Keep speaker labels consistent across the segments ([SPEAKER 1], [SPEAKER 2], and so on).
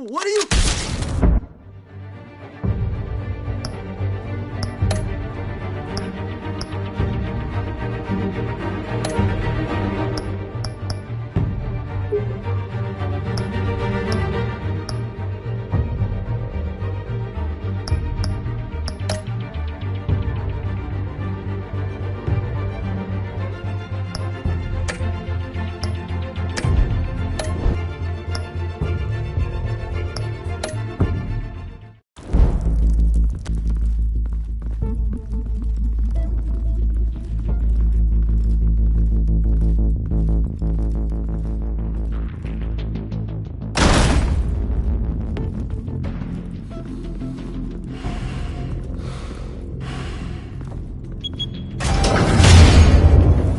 [SPEAKER 1] What are you...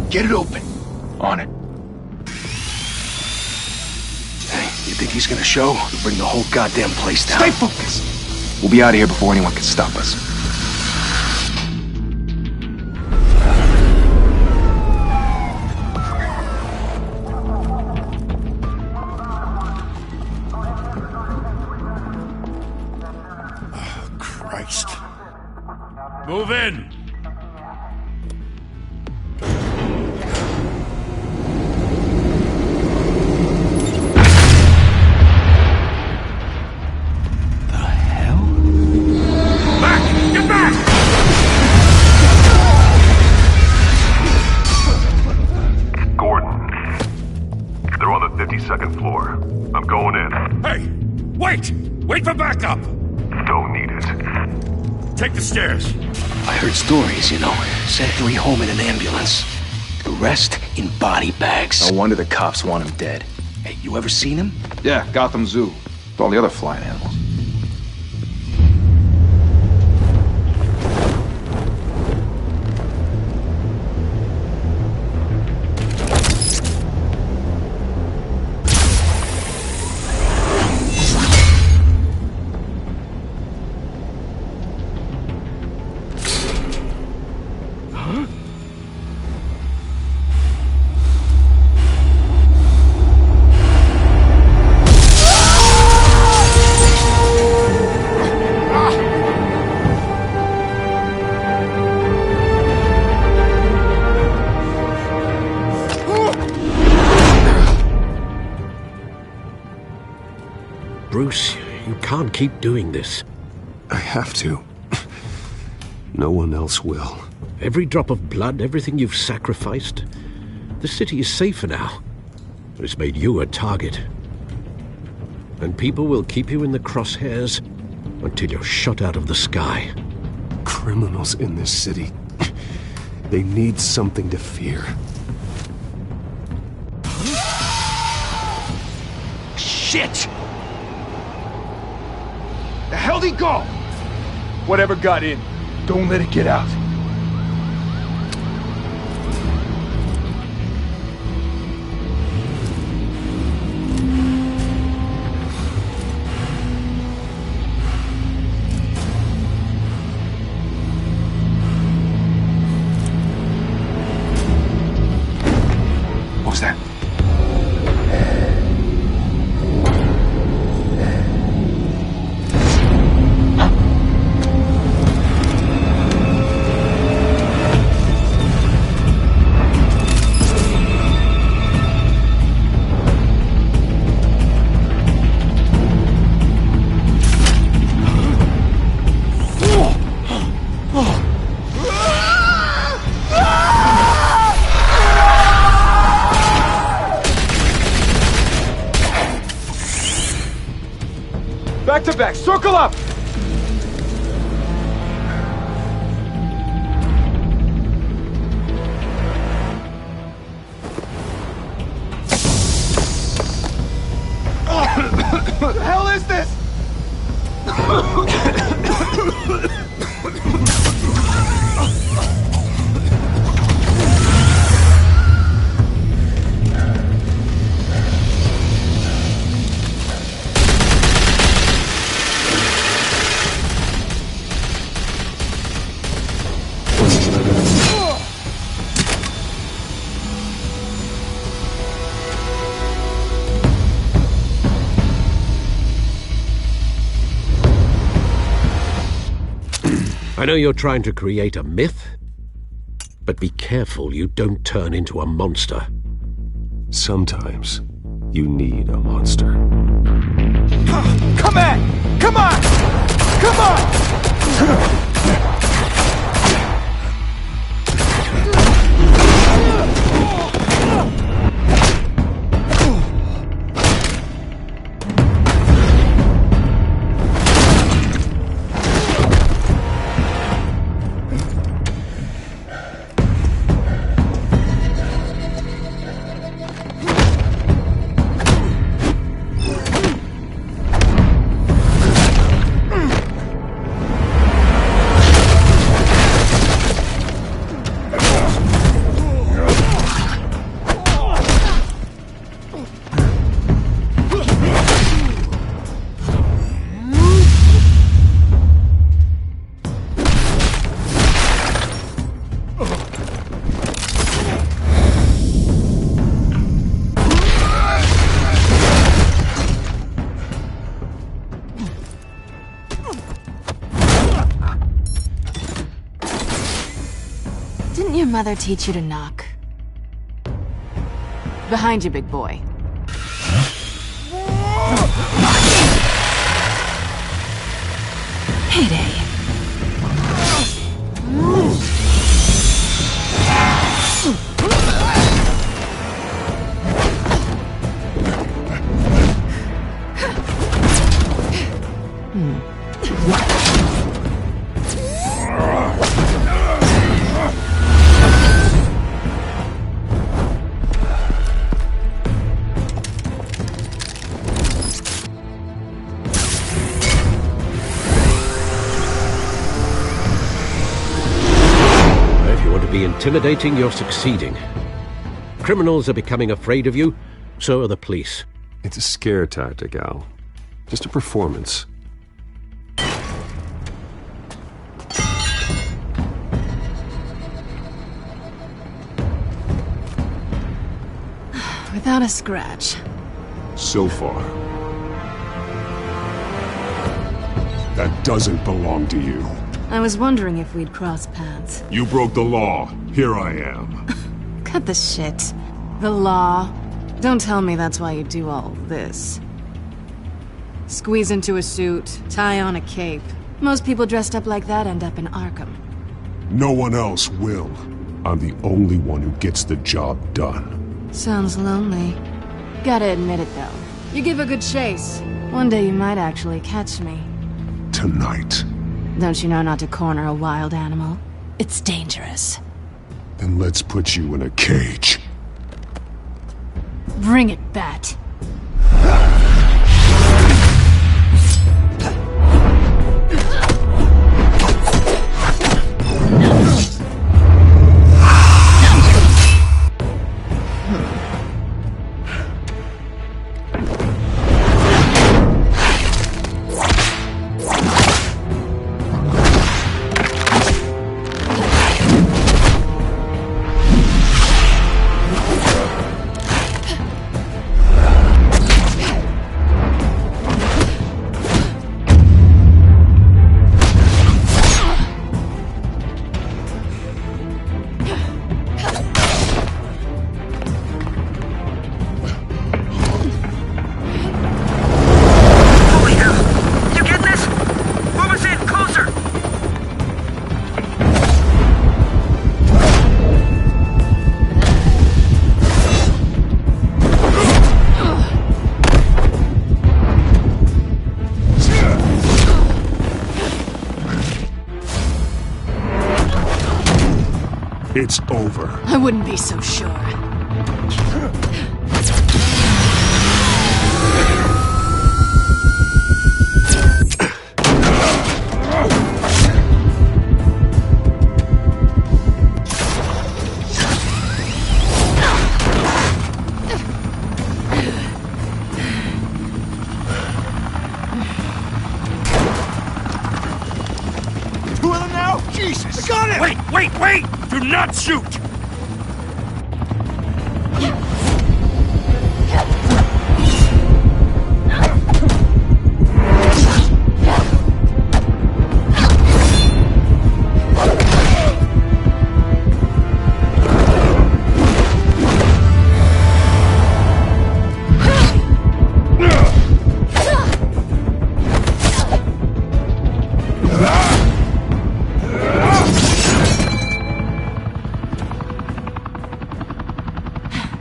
[SPEAKER 2] Get it open. On it. Hey, you think he's gonna show? We'll bring the whole goddamn place down.
[SPEAKER 3] Stay focused! We'll be out of here before anyone can stop us.
[SPEAKER 2] Oh, Christ.
[SPEAKER 4] Move in!
[SPEAKER 5] Second floor. I'm going in.
[SPEAKER 4] Hey! Wait! Wait for backup!
[SPEAKER 5] Don't need it.
[SPEAKER 4] Take the stairs.
[SPEAKER 2] I heard stories, you know. Sent 3 home in an ambulance. The rest in body bags.
[SPEAKER 3] No wonder the cops want him dead.
[SPEAKER 2] Hey, you ever seen him?
[SPEAKER 3] Yeah, Gotham Zoo. With all the other flying animals.
[SPEAKER 6] Bruce, you can't keep doing this.
[SPEAKER 7] I have to. No one else will.
[SPEAKER 6] Every drop of blood, everything you've sacrificed. The city is safer now, but it's made you a target. And people will keep you in the crosshairs until you're shot out of the sky.
[SPEAKER 7] Criminals in this city. They need something to fear.
[SPEAKER 2] Shit! The hell'd he go?
[SPEAKER 3] Whatever got in, don't let it get out.
[SPEAKER 2] What was that?
[SPEAKER 3] Back to back, circle up! What the hell is this?
[SPEAKER 6] I know you're trying to create a myth, but be careful you don't turn into a monster.
[SPEAKER 7] Sometimes you need a monster.
[SPEAKER 3] Come on! Come on! Come on!
[SPEAKER 1] Didn't your mother teach you to knock? Behind you, big boy. Heyday.
[SPEAKER 6] Intimidating, you're succeeding. Criminals are becoming afraid of you, so are the police.
[SPEAKER 7] It's a scare tactic, Al. Just a performance.
[SPEAKER 1] Without a scratch.
[SPEAKER 7] So far. That doesn't belong to you.
[SPEAKER 1] I was wondering if we'd cross paths.
[SPEAKER 5] You broke the law. Here I am.
[SPEAKER 1] Cut the shit. The law. Don't tell me that's why you do all this. Squeeze into a suit, tie on a cape. Most people dressed up like that end up in Arkham.
[SPEAKER 5] No one else will. I'm the only one who gets the job done.
[SPEAKER 1] Sounds lonely. Gotta admit it, though. You give a good chase. One day you might actually catch me.
[SPEAKER 5] Tonight.
[SPEAKER 1] Don't you know not to corner a wild animal? It's dangerous.
[SPEAKER 5] Then let's put you in a cage.
[SPEAKER 1] Bring it, Bat.
[SPEAKER 5] It's over.
[SPEAKER 1] I wouldn't be so sure.
[SPEAKER 3] Two of them now? Jesus! I got it!
[SPEAKER 4] Wait! Do not shoot!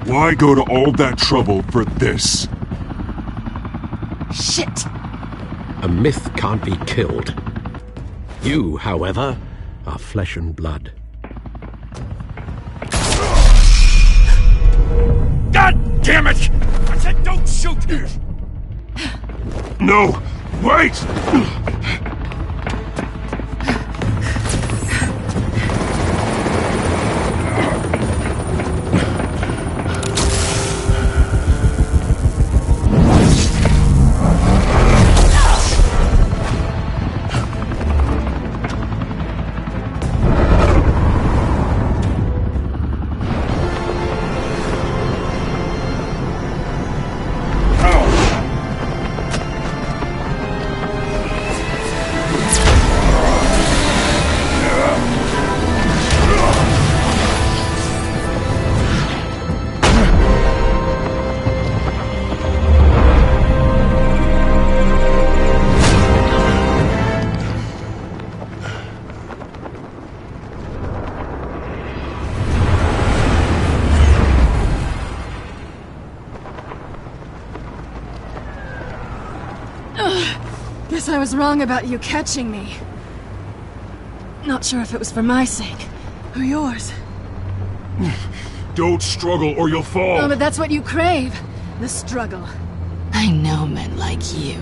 [SPEAKER 5] Why go to all that trouble for this?
[SPEAKER 1] Shit!
[SPEAKER 6] A myth can't be killed. You, however, are flesh and blood.
[SPEAKER 4] God damn it! I said don't shoot!
[SPEAKER 5] No! Wait!
[SPEAKER 1] Guess I was wrong about you catching me. Not sure if it was for my sake, or yours.
[SPEAKER 5] Don't struggle or you'll fall!
[SPEAKER 1] Oh, but that's what you crave. The struggle. I know men like you.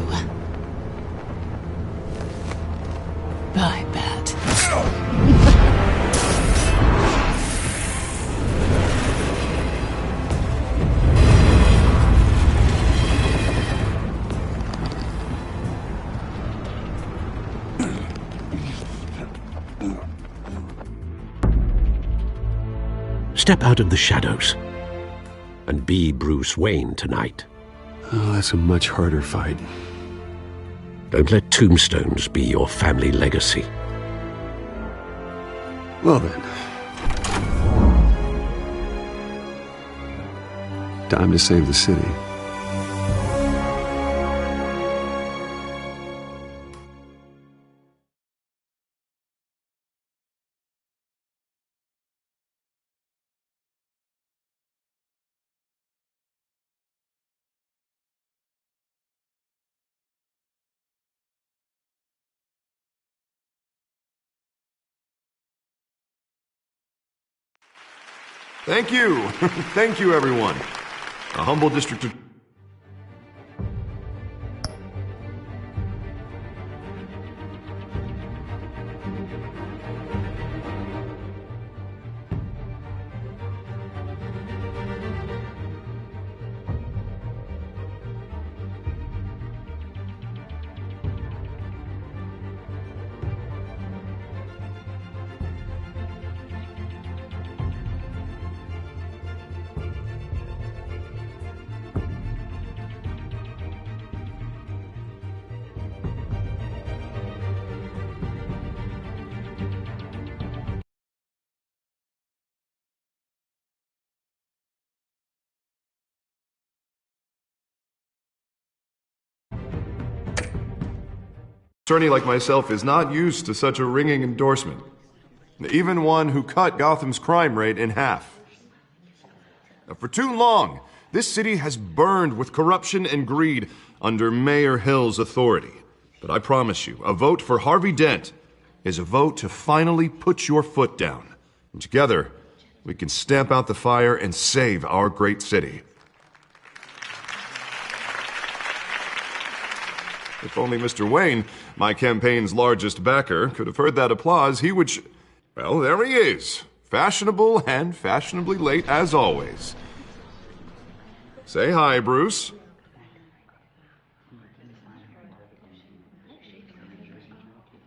[SPEAKER 1] I bet.
[SPEAKER 6] Step out of the shadows and be Bruce Wayne tonight.
[SPEAKER 7] Oh, that's a much harder fight.
[SPEAKER 6] Don't let tombstones be your family legacy.
[SPEAKER 7] Well then. Time to save the city.
[SPEAKER 8] Thank you. Thank you, everyone. A humble district of... Attorney like myself is not used to such a ringing endorsement. Even one who cut Gotham's crime rate in half. Now, for too long, this city has burned with corruption and greed under Mayor Hill's authority. But I promise you, a vote for Harvey Dent is a vote to finally put your foot down. And together, we can stamp out the fire and save our great city. If only Mr. Wayne, my campaign's largest backer, could have heard that applause, he would well, there he is. Fashionable and fashionably late as always. Say hi, Bruce.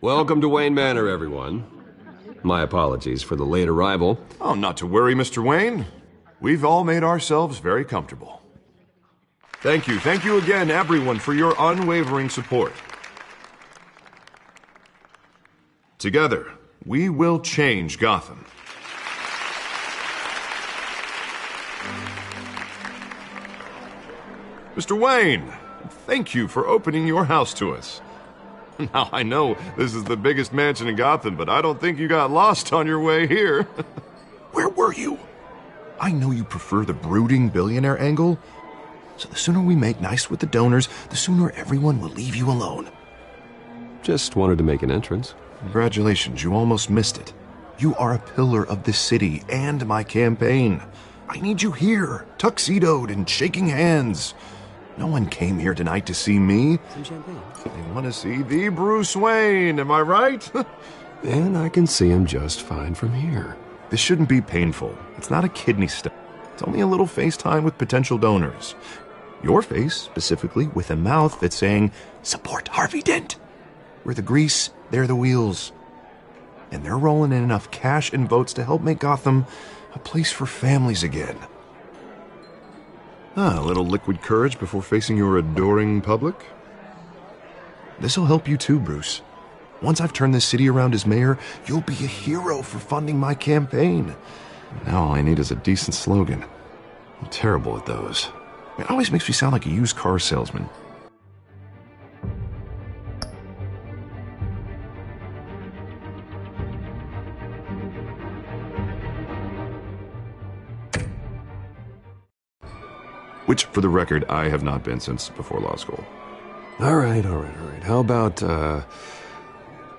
[SPEAKER 9] Welcome to Wayne Manor, everyone. My apologies for the late arrival.
[SPEAKER 8] Oh, not to worry, Mr. Wayne. We've all made ourselves very comfortable. Thank you again, everyone, for your unwavering support. Together, we will change Gotham. Mr. Wayne, thank you for opening your house to us. Now, I know this is the biggest mansion in Gotham, but I don't think you got lost on your way here.
[SPEAKER 5] Where were you?
[SPEAKER 8] I know you prefer the brooding billionaire angle, so the sooner we make nice with the donors, the sooner everyone will leave you alone.
[SPEAKER 9] Just wanted to make an entrance.
[SPEAKER 8] Congratulations, you almost missed it. You are a pillar of this city and my campaign. I need you here, tuxedoed and shaking hands. No one came here tonight to see me.
[SPEAKER 9] Some champagne.
[SPEAKER 8] They want to see the Bruce Wayne, am I right?
[SPEAKER 7] And I can see him just fine from here.
[SPEAKER 8] This shouldn't be painful. It's not a kidney stone. It's only a little FaceTime with potential donors. Your face, specifically, with a mouth that's saying, support Harvey Dent. We're the grease, they're the wheels. And they're rolling in enough cash and votes to help make Gotham a place for families again. A little liquid courage before facing your adoring public. This'll help you too, Bruce. Once I've turned this city around as mayor, you'll be a hero for funding my campaign. Now all I need is a decent slogan. I'm terrible at those. It always makes me sound like a used car salesman. Which, for the record, I have not been since before law school.
[SPEAKER 9] All right. How about,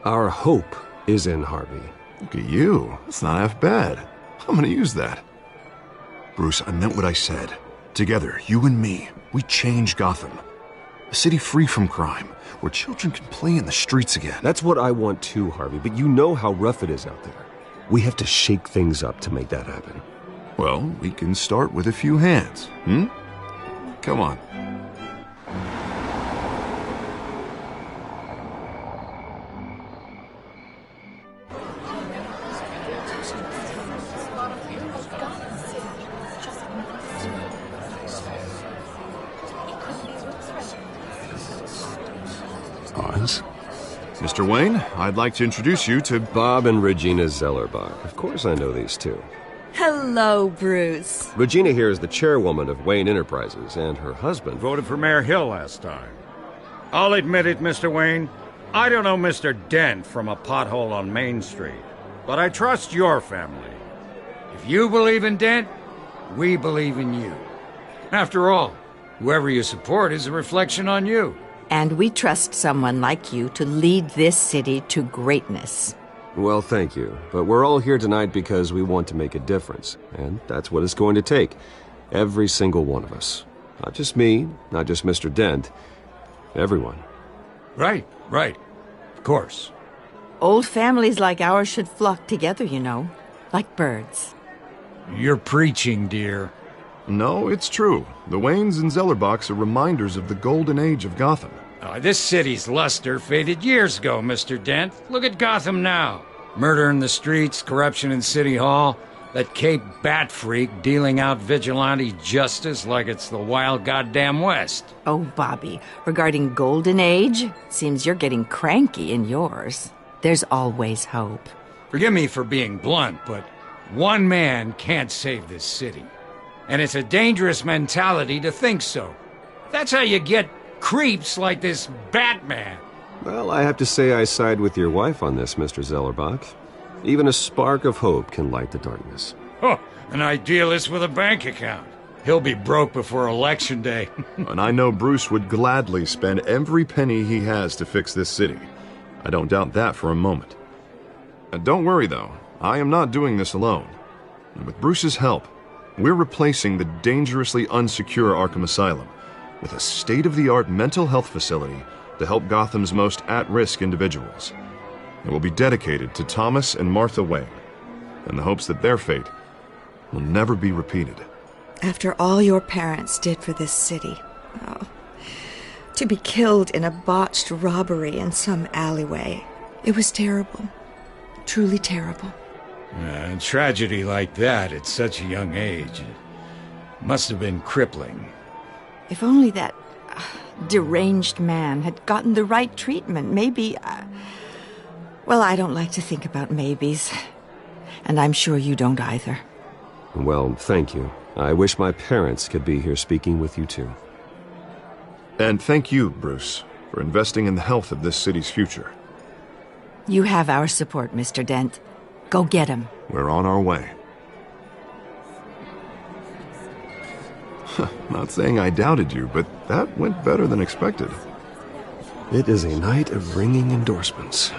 [SPEAKER 9] our hope is in Harvey?
[SPEAKER 8] Look at you. That's not half bad. I'm gonna use that. Bruce, I meant what I said. Together, you and me, we change Gotham. A city free from crime, where children can play in the streets again.
[SPEAKER 9] That's what I want too, Harvey, but you know how rough it is out there. We have to shake things up to make that happen.
[SPEAKER 8] Well, we can start with a few hands, Come on.
[SPEAKER 5] Oz?
[SPEAKER 8] Mr. Wayne, I'd like to introduce you to
[SPEAKER 9] Bob and Regina Zellerbach. Of course I know these two.
[SPEAKER 10] Hello, Bruce.
[SPEAKER 9] Regina here is the chairwoman of Wayne Enterprises, and her husband
[SPEAKER 4] Voted for Mayor Hill last time. I'll admit it, Mr. Wayne. I don't know Mr. Dent from a pothole on Main Street, but I trust your family. If you believe in Dent, we believe in you. After all, whoever you support is a reflection on you.
[SPEAKER 10] And we trust someone like you to lead this city to greatness.
[SPEAKER 9] Well, thank you. But we're all here tonight because we want to make a difference. And that's what it's going to take. Every single one of us. Not just me, not just Mr. Dent. Everyone.
[SPEAKER 4] Right. Of course.
[SPEAKER 10] Old families like ours should flock together, you know. Like birds.
[SPEAKER 4] You're preaching, dear.
[SPEAKER 8] No, it's true. The Waynes and Zellerbachs are reminders of the golden age of Gotham.
[SPEAKER 4] This city's luster faded years ago, Mr. Dent. Look at Gotham now. Murder in the streets, corruption in City Hall, that Cape Bat freak dealing out vigilante justice like it's the wild goddamn West.
[SPEAKER 10] Oh, Bobby, regarding Golden Age, seems you're getting cranky in yours. There's always hope.
[SPEAKER 4] Forgive me for being blunt, but one man can't save this city. And it's a dangerous mentality to think so. That's how you get creeps like this Batman.
[SPEAKER 9] Well, I have to say I side with your wife on this, Mr. Zellerbach. Even a spark of hope can light the darkness.
[SPEAKER 4] Oh, an idealist with a bank account. He'll be broke before Election Day.
[SPEAKER 8] And I know Bruce would gladly spend every penny he has to fix this city. I don't doubt that for a moment. And don't worry, though. I am not doing this alone. And with Bruce's help, we're replacing the dangerously unsecure Arkham Asylum with a state-of-the-art mental health facility to help Gotham's most at-risk individuals. It will be dedicated to Thomas and Martha Wayne, in the hopes that their fate will never be repeated.
[SPEAKER 11] After all your parents did for this city, to be killed in a botched robbery in some alleyway, it was terrible. Truly terrible.
[SPEAKER 4] A tragedy like that at such a young age must have been crippling.
[SPEAKER 10] If only that deranged man had gotten the right treatment, maybe... well, I don't like to think about maybes. And I'm sure you don't either.
[SPEAKER 9] Well, thank you. I wish my parents could be here speaking with you too.
[SPEAKER 8] And thank you, Bruce, for investing in the health of this city's future.
[SPEAKER 10] You have our support, Mr. Dent. Go get him.
[SPEAKER 8] We're on our way. Not saying I doubted you, but that went better than expected.
[SPEAKER 9] It is a night of ringing endorsements.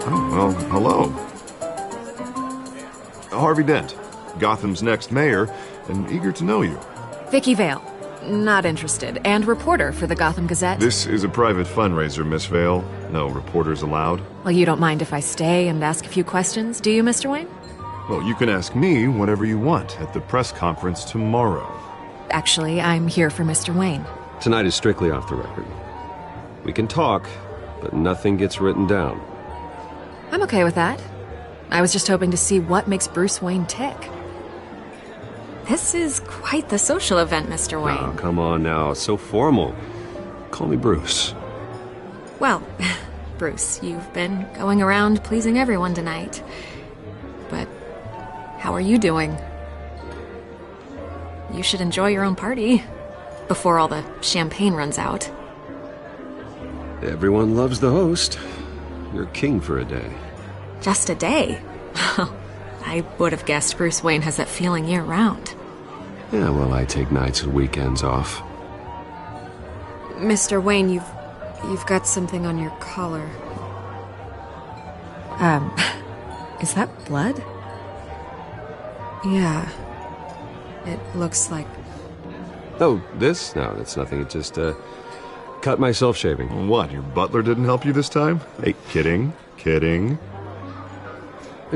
[SPEAKER 8] Oh, well, hello. Harvey Dent, Gotham's next mayor, and eager to know you.
[SPEAKER 12] Vicky Vale. Not interested. And reporter for the Gotham Gazette.
[SPEAKER 8] This is a private fundraiser, Miss Vale. No reporters allowed.
[SPEAKER 12] Well, you don't mind if I stay and ask a few questions, do you, Mr. Wayne?
[SPEAKER 8] Well, you can ask me whatever you want at the press conference tomorrow.
[SPEAKER 12] Actually, I'm here for Mr. Wayne.
[SPEAKER 9] Tonight is strictly off the record. We can talk, but nothing gets written down.
[SPEAKER 12] I'm okay with that. I was just hoping to see what makes Bruce Wayne tick. This is quite the social event, Mr. Wayne.
[SPEAKER 9] Oh, come on now. It's so formal. Call me Bruce.
[SPEAKER 12] Well, Bruce, you've been going around pleasing everyone tonight. But how are you doing? You should enjoy your own party before all the champagne runs out.
[SPEAKER 9] Everyone loves the host. You're king for a day.
[SPEAKER 12] Just a day? I would have guessed Bruce Wayne has that feeling year-round.
[SPEAKER 9] Yeah, well, I take nights and weekends off.
[SPEAKER 12] Mr. Wayne, you've got something on your collar. Is that blood? Yeah. It looks like...
[SPEAKER 9] Oh, this? No, that's nothing. It just, cut myself shaving.
[SPEAKER 8] What, your butler didn't help you this time? Hey, kidding.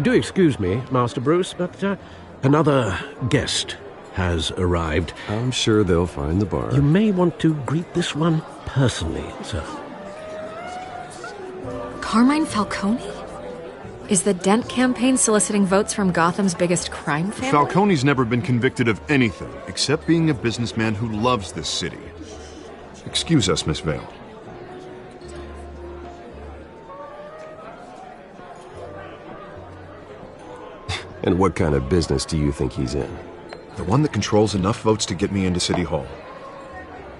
[SPEAKER 6] Do excuse me, Master Bruce, but another guest has arrived.
[SPEAKER 9] I'm sure they'll find the bar.
[SPEAKER 6] You may want to greet this one personally, sir.
[SPEAKER 12] Carmine Falcone? Is the Dent campaign soliciting votes from Gotham's biggest crime family?
[SPEAKER 8] Falcone's never been convicted of anything, except being a businessman who loves this city. Excuse us, Miss Vale.
[SPEAKER 9] And what kind of business do you think he's in?
[SPEAKER 8] The one that controls enough votes to get me into City Hall.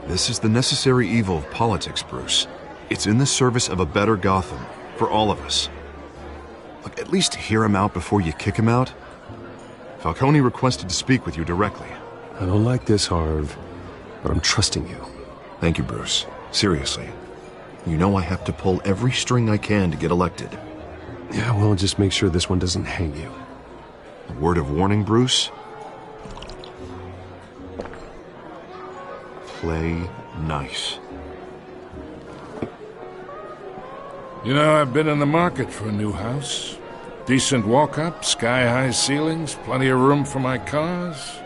[SPEAKER 8] This is the necessary evil of politics, Bruce. It's in the service of a better Gotham, for all of us. Look, at least hear him out before you kick him out. Falcone requested to speak with you directly.
[SPEAKER 9] I don't like this, Harv, but I'm trusting you.
[SPEAKER 8] Thank you, Bruce. Seriously. You know I have to pull every string I can to get elected.
[SPEAKER 9] Yeah, well, just make sure this one doesn't hang you.
[SPEAKER 8] A word of warning, Bruce? Play nice.
[SPEAKER 13] You know, I've been in the market for a new house. Decent walk-up, sky-high ceilings, plenty of room for my cars.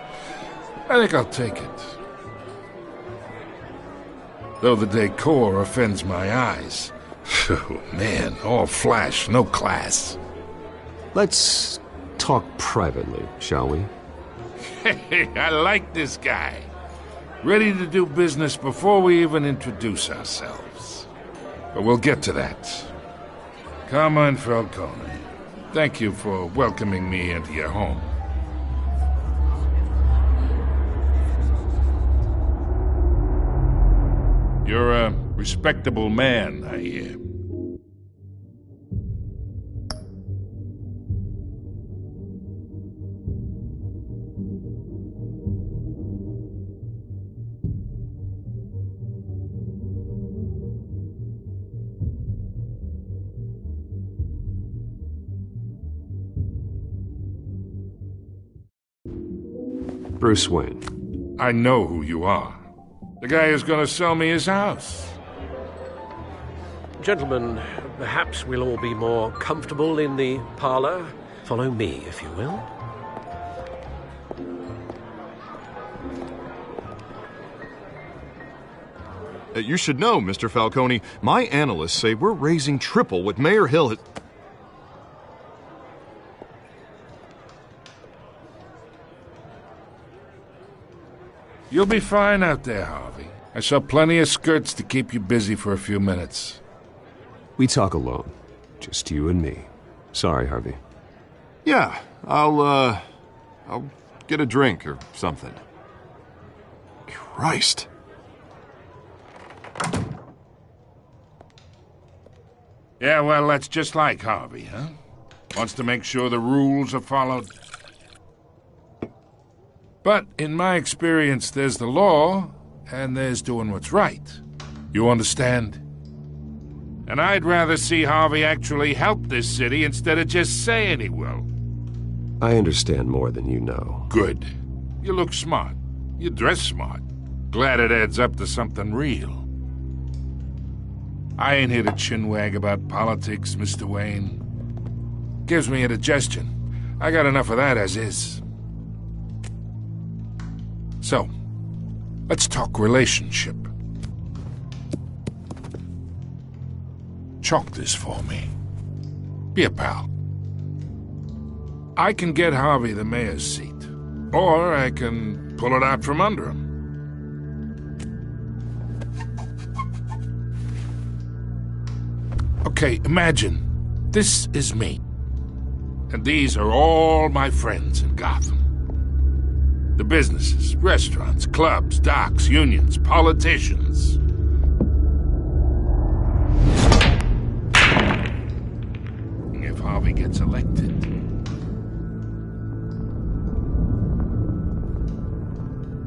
[SPEAKER 13] I think I'll take it. Though the decor offends my eyes. Oh, man, all flash, no class.
[SPEAKER 9] Let's talk privately, shall we?
[SPEAKER 13] Hey, I like this guy. Ready to do business before we even introduce ourselves. But we'll get to that. Carmine Falcone, thank you for welcoming me into your home. You're a respectable man, I hear.
[SPEAKER 9] Bruce Wayne.
[SPEAKER 13] I know who you are. The guy who's gonna sell me his house.
[SPEAKER 6] Gentlemen, perhaps we'll all be more comfortable in the parlor. Follow me, if you will.
[SPEAKER 8] You should know, Mr. Falcone, my analysts say we're raising triple what Mayor Hill has...
[SPEAKER 13] You'll be fine out there, Harvey. I saw plenty of skirts to keep you busy for a few minutes.
[SPEAKER 9] We talk alone. Just you and me. Sorry, Harvey.
[SPEAKER 8] Yeah, I'll get a drink or something. Christ.
[SPEAKER 13] Yeah, well, that's just like Harvey, huh? Wants to make sure the rules are followed. But in my experience, there's the law, and there's doing what's right. You understand? And I'd rather see Harvey actually help this city instead of just saying he will.
[SPEAKER 9] I understand more than you know.
[SPEAKER 13] Good. You look smart. You dress smart. Glad it adds up to something real. I ain't here to chinwag about politics, Mr. Wayne. Gives me indigestion. I got enough of that as is. So, let's talk relationship. Chalk this for me. Be a pal. I can get Harvey the mayor's seat, or I can pull it out from under him. Okay, imagine this is me, and these are all my friends in Gotham. The businesses, restaurants, clubs, docks, unions, politicians. If Harvey gets elected.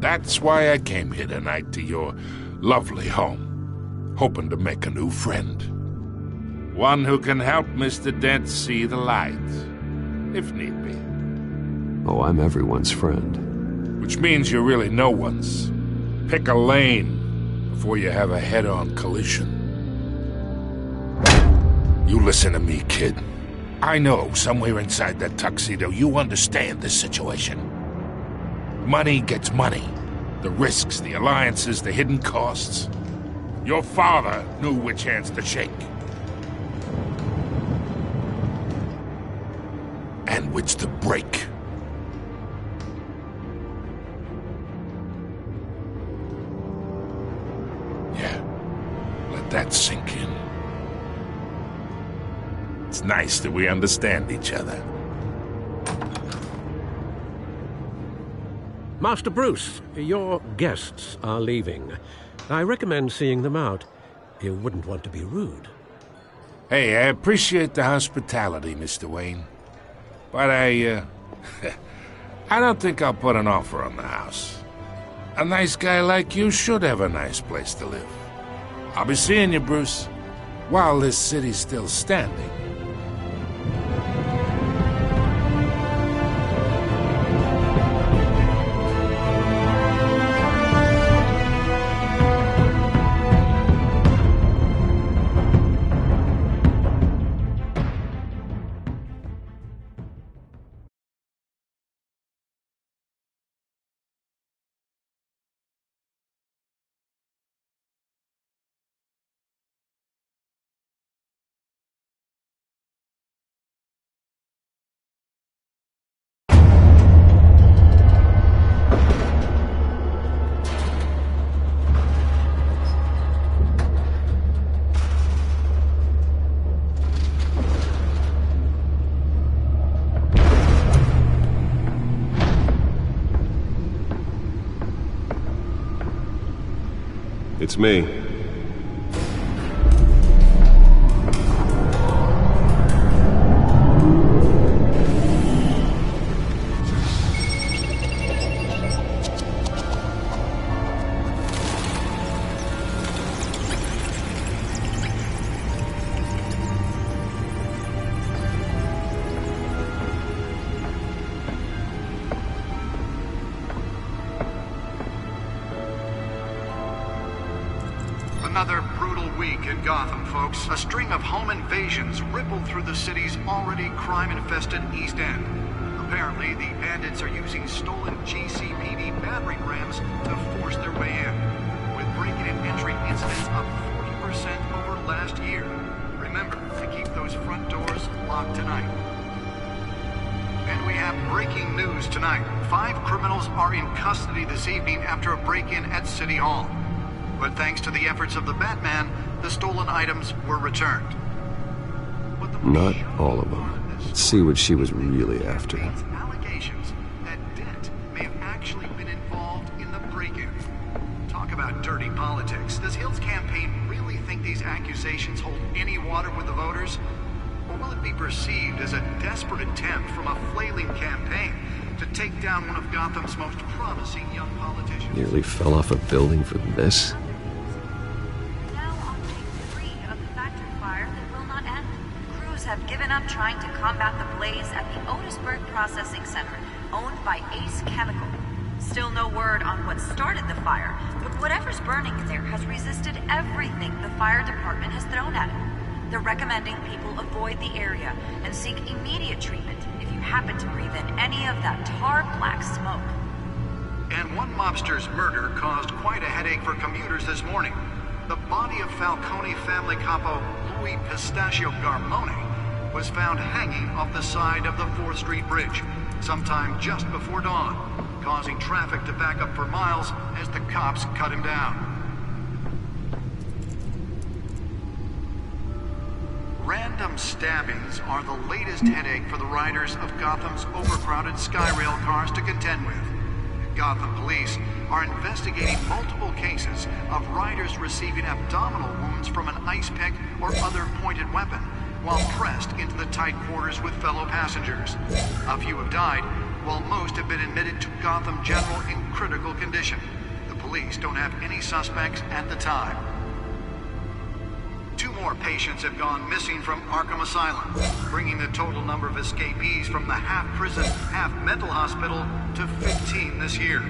[SPEAKER 13] That's why I came here tonight to your lovely home, hoping to make a new friend. One who can help Mr. Dent see the light, if need be.
[SPEAKER 9] Oh, I'm everyone's friend.
[SPEAKER 13] Which means you're really no one's. Pick a lane before you have a head-on collision. You listen to me, kid. I know somewhere inside that tuxedo you understand this situation. Money gets money. The risks, the alliances, the hidden costs. Your father knew which hands to shake. And which to break. Yeah, let that sink in. It's nice that we understand each other.
[SPEAKER 6] Master Bruce, your guests are leaving. I recommend seeing them out. You wouldn't want to be rude.
[SPEAKER 13] Hey, I appreciate the hospitality, Mr. Wayne. But I don't think I'll put an offer on the house. A nice guy like you should have a nice place to live. I'll be seeing you, Bruce, while this city's still standing.
[SPEAKER 9] It's me.
[SPEAKER 14] Another brutal week in Gotham, folks. A string of home invasions rippled through the city's already crime-infested East End. Apparently, the bandits are using stolen GCPD battering rams to force their way in, with break-in and entry incidents up 40% over last year. Remember to keep those front doors locked tonight. And we have breaking news tonight. 5 criminals are in custody this evening after a break-in at City Hall. But thanks to the efforts of the Batman, the stolen items were returned.
[SPEAKER 9] Not all of them. Let's see what she was really after.
[SPEAKER 14] Allegations that Dent may have actually been involved in the break-in. Talk about dirty politics. Does Hill's campaign really think these accusations hold any water with the voters? Or will it be perceived as a desperate attempt from a flailing campaign to take down one of Gotham's most promising young politicians?
[SPEAKER 9] Nearly fell off a building for this.
[SPEAKER 15] Have given up trying to combat the blaze at the Otisburg Processing Center, owned by Ace Chemical. Still no word on what started the fire, but whatever's burning in there has resisted everything the fire department has thrown at it. They're recommending people avoid the area and seek immediate treatment if you happen to breathe in any of that tar-black smoke.
[SPEAKER 14] And one mobster's murder caused quite a headache for commuters this morning. The body of Falcone family capo Louis Pistachio Garmone was found hanging off the side of the 4th Street Bridge sometime just before dawn, causing traffic to back up for miles as the cops cut him down. Random stabbings are the latest headache for the riders of Gotham's overcrowded Skyrail cars to contend with. Gotham police are investigating multiple cases of riders receiving abdominal wounds from an ice pick or other pointed weapon while pressed into the tight quarters with fellow passengers. A few have died, while most have been admitted to Gotham General in critical condition. The police don't have any suspects at the time. 2 more patients have gone missing from Arkham Asylum, bringing the total number of escapees from the half-prison, half-mental hospital to 15 this year.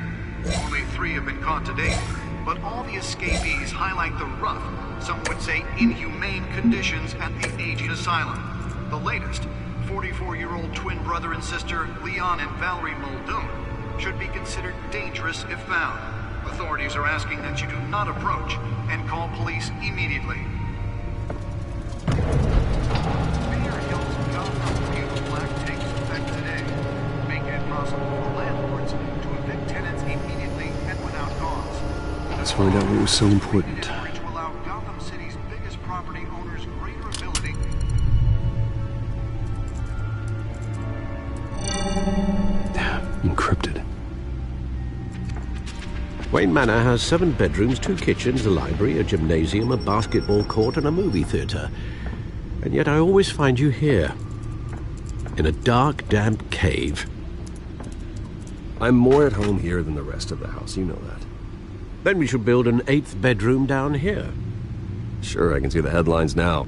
[SPEAKER 14] Only 3 have been caught to date, but all the escapees highlight the rough, some would say inhumane conditions at the aging asylum. The latest, 44-year-old twin brother and sister Leon and Valerie Muldoon, should be considered dangerous if found. Authorities are asking that you do not approach and call police immediately. Mayor Hill's Gotham View Black takes effect today, making it possible for landlords to evict tenants immediately and without cause.
[SPEAKER 9] Let's find out what was so important.
[SPEAKER 14] To allow Gotham City's biggest property owners greater ability.
[SPEAKER 9] Encrypted.
[SPEAKER 6] Wayne Manor has 7 bedrooms, 2 kitchens, a library, a gymnasium, a basketball court, and a movie theater. And yet I always find you here, in a dark, damp cave.
[SPEAKER 9] I'm more at home here than the rest of the house, you know that.
[SPEAKER 6] Then we should build an 8th bedroom down here.
[SPEAKER 9] Sure, I can see the headlines now.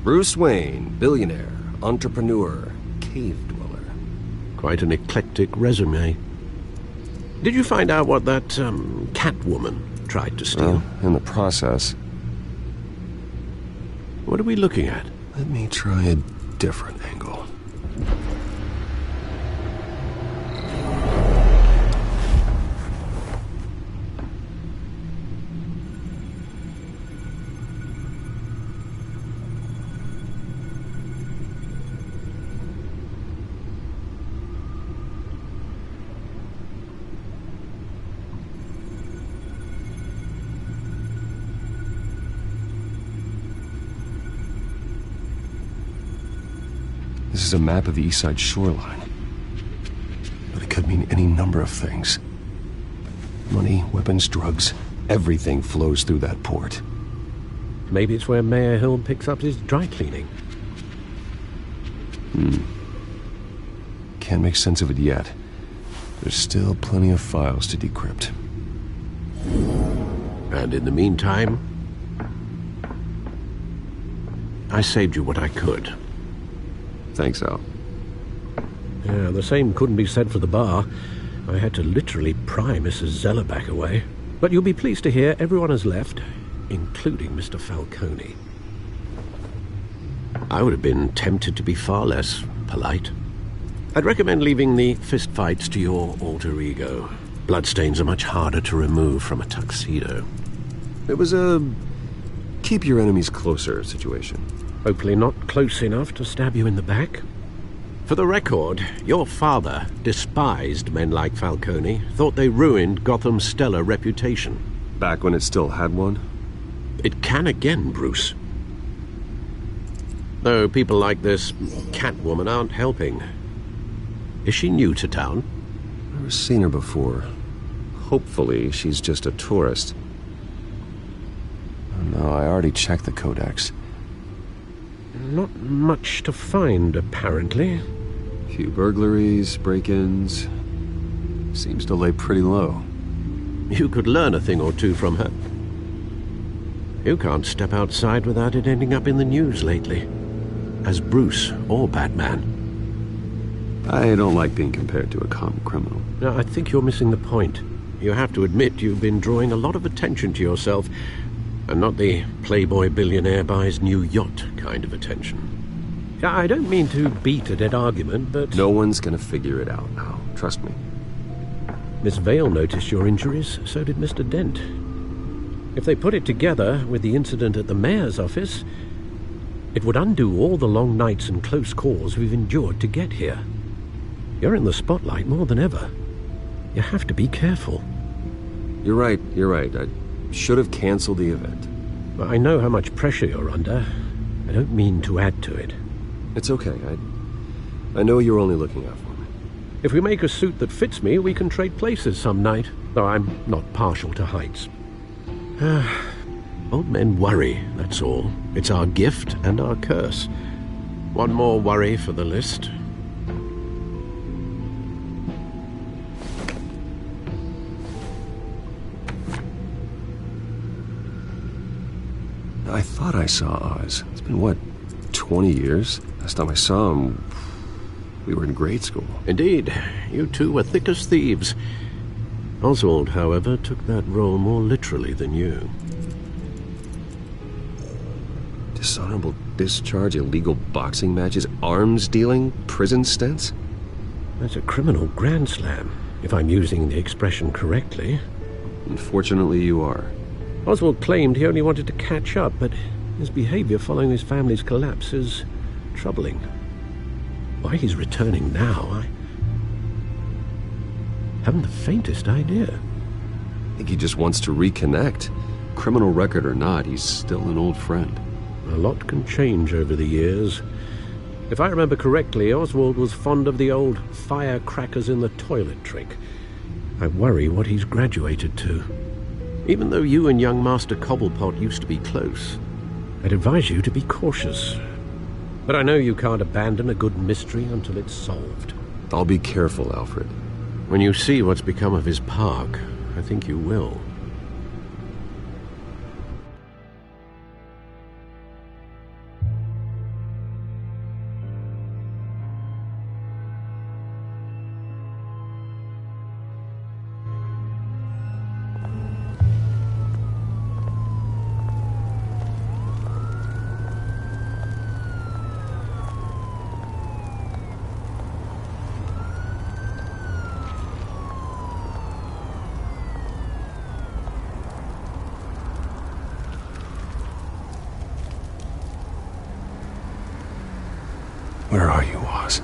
[SPEAKER 9] Bruce Wayne, billionaire, entrepreneur, cave dweller.
[SPEAKER 6] Quite an eclectic resume. Did you find out what that, Catwoman tried to steal?
[SPEAKER 9] Well, in the process.
[SPEAKER 6] What are we looking at?
[SPEAKER 9] Let me try a different angle. This is a map of the East Side shoreline. But it could mean any number of things. Money, weapons, drugs, everything flows through that port.
[SPEAKER 6] Maybe it's where Mayor Hill picks up his dry cleaning.
[SPEAKER 9] Can't make sense of it yet. There's still plenty of files to decrypt.
[SPEAKER 6] And in the meantime, I saved you what I could.
[SPEAKER 9] Thanks, Al.
[SPEAKER 6] Yeah, the same couldn't be said for the bar. I had to literally pry Mrs. Zeller back away. But you'll be pleased to hear everyone has left, including Mr. Falcone. I would have been tempted to be far less polite. I'd recommend leaving the fistfights to your alter ego. Bloodstains are much harder to remove from a tuxedo.
[SPEAKER 9] It was a keep your enemies closer situation.
[SPEAKER 6] Hopefully not close enough to stab you in the back. For the record, your father despised men like Falcone, thought they ruined Gotham's stellar reputation.
[SPEAKER 9] Back when it still had one?
[SPEAKER 6] It can again, Bruce. Though people like this Catwoman aren't helping. Is she new to town?
[SPEAKER 9] Never seen her before. Hopefully she's just a tourist. I'm No, I already checked the codex.
[SPEAKER 6] Not much to find, apparently.
[SPEAKER 9] Few burglaries, break-ins. Seems to lay pretty low.
[SPEAKER 6] You could learn a thing or two from her. You can't step outside without it ending up in the news lately. As Bruce or Batman.
[SPEAKER 9] I don't like being compared to a common criminal.
[SPEAKER 6] No, I think you're missing the point. You have to admit you've been drawing a lot of attention to yourself, and not the playboy billionaire buys new yacht kind of attention. I don't mean to beat a dead argument, but...
[SPEAKER 9] No one's gonna figure it out now. Trust me.
[SPEAKER 6] Miss Vale noticed your injuries, so did Mr. Dent. If they put it together with the incident at the mayor's office, it would undo all the long nights and close calls we've endured to get here. You're in the spotlight more than ever. You have to be careful.
[SPEAKER 9] You're right. I should have canceled the event.
[SPEAKER 6] I know how much pressure you're under. I don't mean to add to it.
[SPEAKER 9] It's okay. I know you're only looking out for me.
[SPEAKER 6] If we make a suit that fits me, we can trade places some night, though I'm not partial to heights. Old men worry, that's all. It's our gift and our curse. One more worry for the list.
[SPEAKER 9] I thought I saw Oz. It's been, what, 20 years? Last time I saw him, we were in grade school.
[SPEAKER 6] Indeed. You two were thick as thieves. Oswald, however, took that role more literally than you.
[SPEAKER 9] Dishonorable discharge, illegal boxing matches, arms dealing, prison stints?
[SPEAKER 6] That's a criminal grand slam, if I'm using the expression correctly.
[SPEAKER 9] Unfortunately, you are.
[SPEAKER 6] Oswald claimed he only wanted to catch up, but his behavior following his family's collapse is troubling. Why he's returning now, I haven't the faintest idea.
[SPEAKER 9] I think he just wants to reconnect. Criminal record or not, he's still an old friend.
[SPEAKER 6] A lot can change over the years. If I remember correctly, Oswald was fond of the old firecrackers in the toilet trick. I worry what he's graduated to. Even though you and young Master Cobblepot used to be close, I'd advise you to be cautious. But I know you can't abandon a good mystery until it's solved.
[SPEAKER 9] I'll be careful, Alfred.
[SPEAKER 6] When you see what's become of his park, I think you will.
[SPEAKER 7] Where are you, Oz?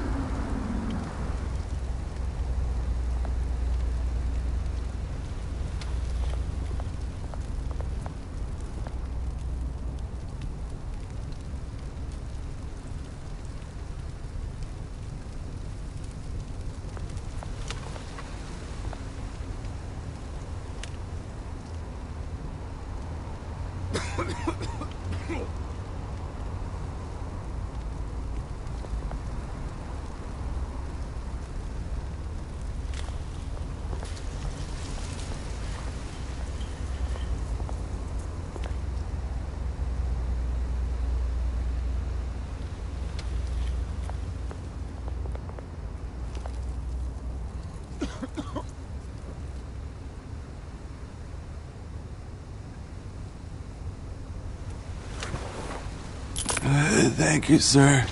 [SPEAKER 16] Thank you, sir.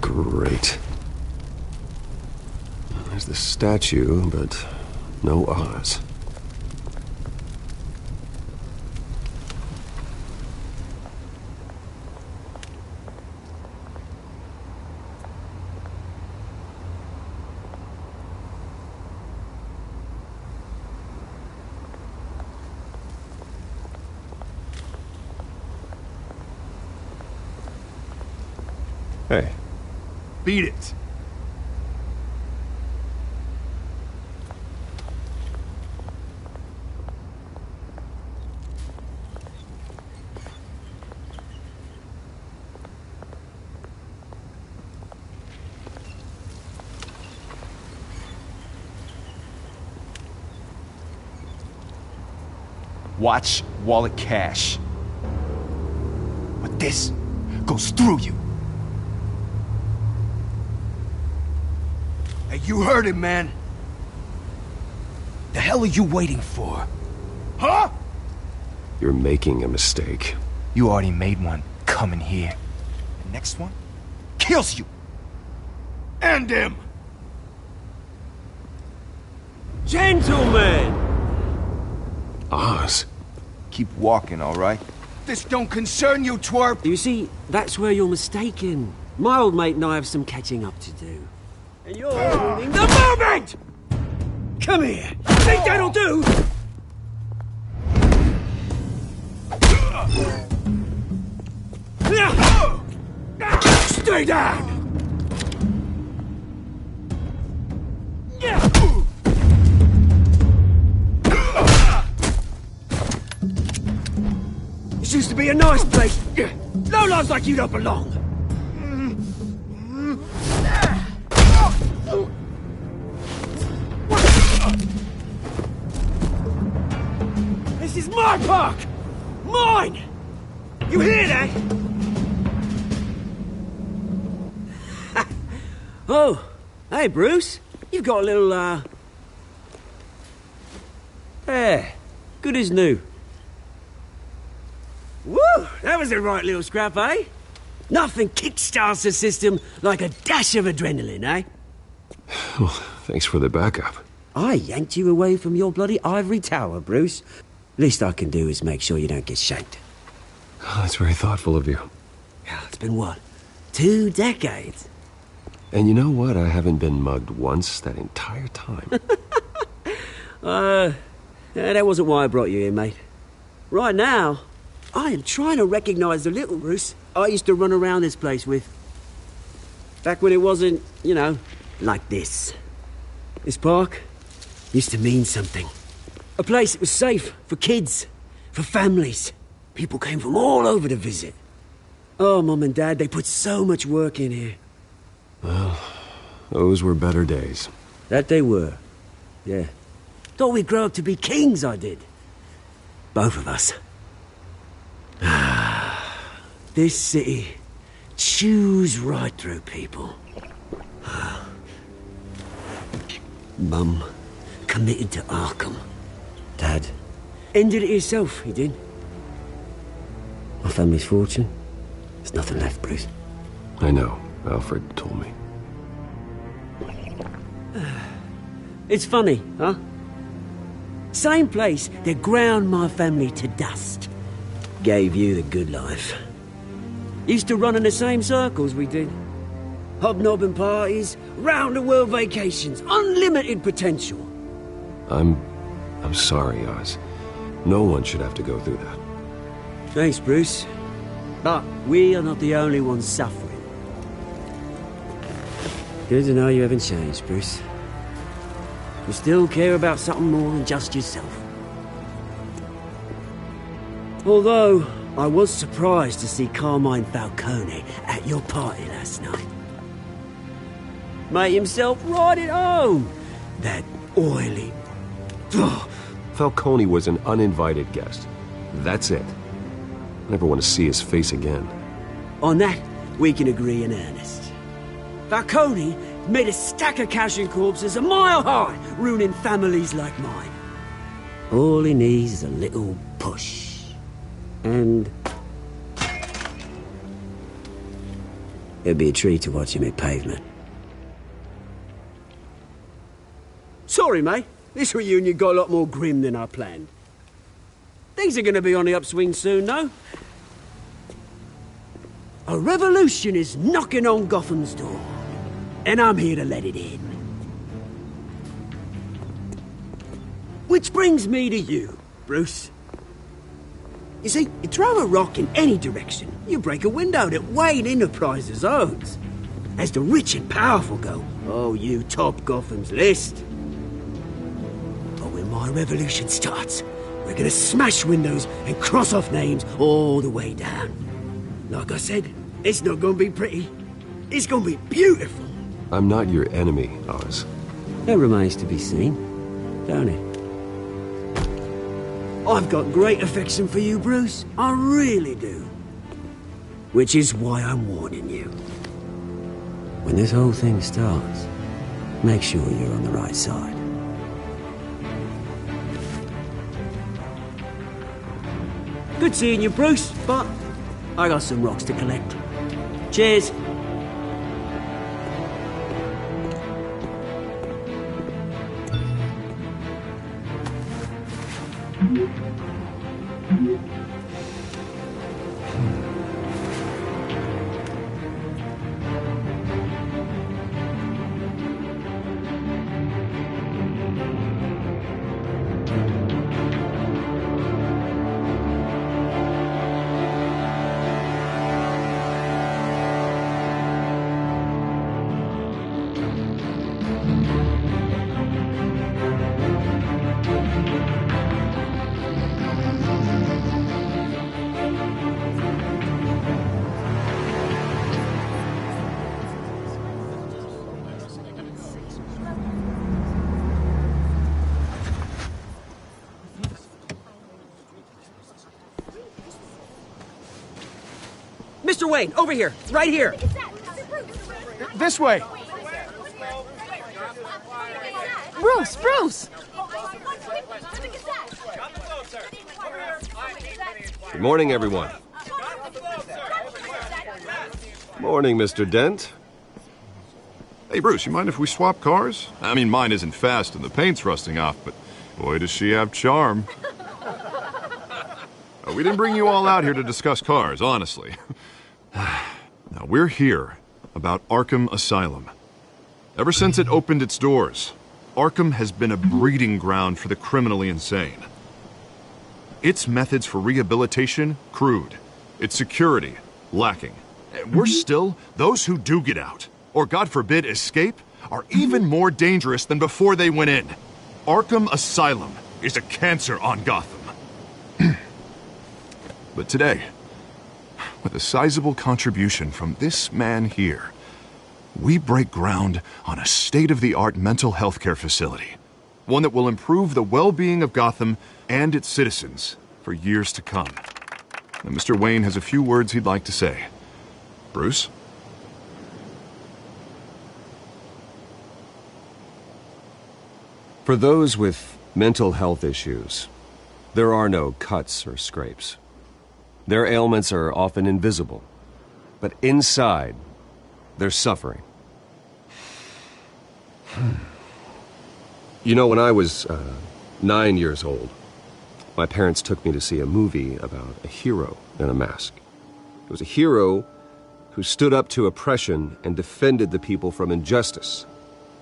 [SPEAKER 9] Great. There's the statue, but no Oz. Hey.
[SPEAKER 3] Beat it. Watch wallet cash. But this goes through you. Hey, you heard it, man. The hell are you waiting for? Huh?
[SPEAKER 9] You're making a mistake.
[SPEAKER 3] You already made one coming here. The next one kills you. And him.
[SPEAKER 17] Gentlemen!
[SPEAKER 9] Oz.
[SPEAKER 3] Keep walking, all right? This don't concern you, twerp!
[SPEAKER 17] You see, that's where you're mistaken. My old mate and I have some catching up to do. And you're ruining the moment! Come here! Think that'll do? Stay down! This used to be a nice place. No lives like you don't belong. This is my park! Mine! You hear that? Oh, hey Bruce. You've got a little, Yeah, good as new. Woo! That was a right little scrap, eh? Nothing kickstarts the system like a dash of adrenaline, eh?
[SPEAKER 9] Well, thanks for the backup.
[SPEAKER 17] I yanked you away from your bloody ivory tower, Bruce. Least I can do is make sure you don't get shanked.
[SPEAKER 9] Oh, that's very thoughtful of you.
[SPEAKER 17] Yeah, it's been what? 2 decades?
[SPEAKER 9] And you know what? I haven't been mugged once that entire time.
[SPEAKER 17] That wasn't why I brought you here, mate. Right now, I am trying to recognize the little Bruce I used to run around this place with. Back when it wasn't, you know, like this. This park used to mean something. A place that was safe for kids, for families. People came from all over to visit. Oh, Mum and Dad, they put so much work in here.
[SPEAKER 9] Well, those were better days.
[SPEAKER 17] That they were. Yeah. Thought we'd grow up to be kings, I did. Both of us. This city chews right through people. Mum committed to Arkham. Dad ended it himself, he did. My family's fortune. There's nothing left, Bruce.
[SPEAKER 9] I know. Alfred told me.
[SPEAKER 17] It's funny, huh? Same place that ground my family to dust. Gave you the good life. Used to run in the same circles we did. Hobnobbing parties, round-the-world vacations, unlimited potential.
[SPEAKER 9] I'm sorry, Oz. No one should have to go through that.
[SPEAKER 17] Thanks, Bruce. But we are not the only ones suffering. Good to know you haven't changed, Bruce. You still care about something more than just yourself. Although, I was surprised to see Carmine Falcone at your party last night. Made himself right at home. That oily...
[SPEAKER 9] Falcone was an uninvited guest. That's it. Never want to see his face again.
[SPEAKER 17] On that, we can agree in earnest. Falcone made a stack of cash and corpses a mile high, ruining families like mine. All he needs is a little push. And... it'd be a treat to watch him hit pavement. Sorry, mate. This reunion got a lot more grim than I planned. Things are going to be on the upswing soon, though. A revolution is knocking on Gotham's door. And I'm here to let it in. Which brings me to you, Bruce. You see, you throw a rock in any direction, you break a window that Wayne Enterprises owns. As the rich and powerful go, oh, you top Gotham's list. But when my revolution starts, we're gonna smash windows and cross off names all the way down. Like I said, it's not gonna be pretty. It's gonna be beautiful.
[SPEAKER 9] I'm not your enemy, Oz.
[SPEAKER 17] That remains to be seen, don't it? I've got great affection for you, Bruce. I really do. Which is why I'm warning you. When this whole thing starts, make sure you're on the right side. Good seeing you, Bruce, but I got some rocks to collect. Cheers. Mr. Wayne, over here, right here.
[SPEAKER 3] This way.
[SPEAKER 12] Bruce!
[SPEAKER 9] Good morning, everyone. Morning, Mr. Dent.
[SPEAKER 8] Hey, Bruce, you mind if we swap cars? I mean, mine isn't fast and the paint's rusting off, but boy, does she have charm. We didn't bring you all out here to discuss cars, honestly. Now, we're here about Arkham Asylum. Ever since it opened its doors, Arkham has been a breeding ground for the criminally insane. Its methods for rehabilitation, crude. Its security, lacking. And worse still, those who do get out, or God forbid escape, are even more dangerous than before they went in. Arkham Asylum is a cancer on Gotham. But today, with a sizable contribution from this man here, we break ground on a state-of-the-art mental health care facility. One that will improve the well-being of Gotham and its citizens for years to come. Now, Mr. Wayne has a few words he'd like to say. Bruce?
[SPEAKER 9] For those with mental health issues, there are no cuts or scrapes. Their ailments are often invisible, but inside, they're suffering. You know, when I was 9 years old, my parents took me to see a movie about a hero in a mask. It was a hero who stood up to oppression and defended the people from injustice,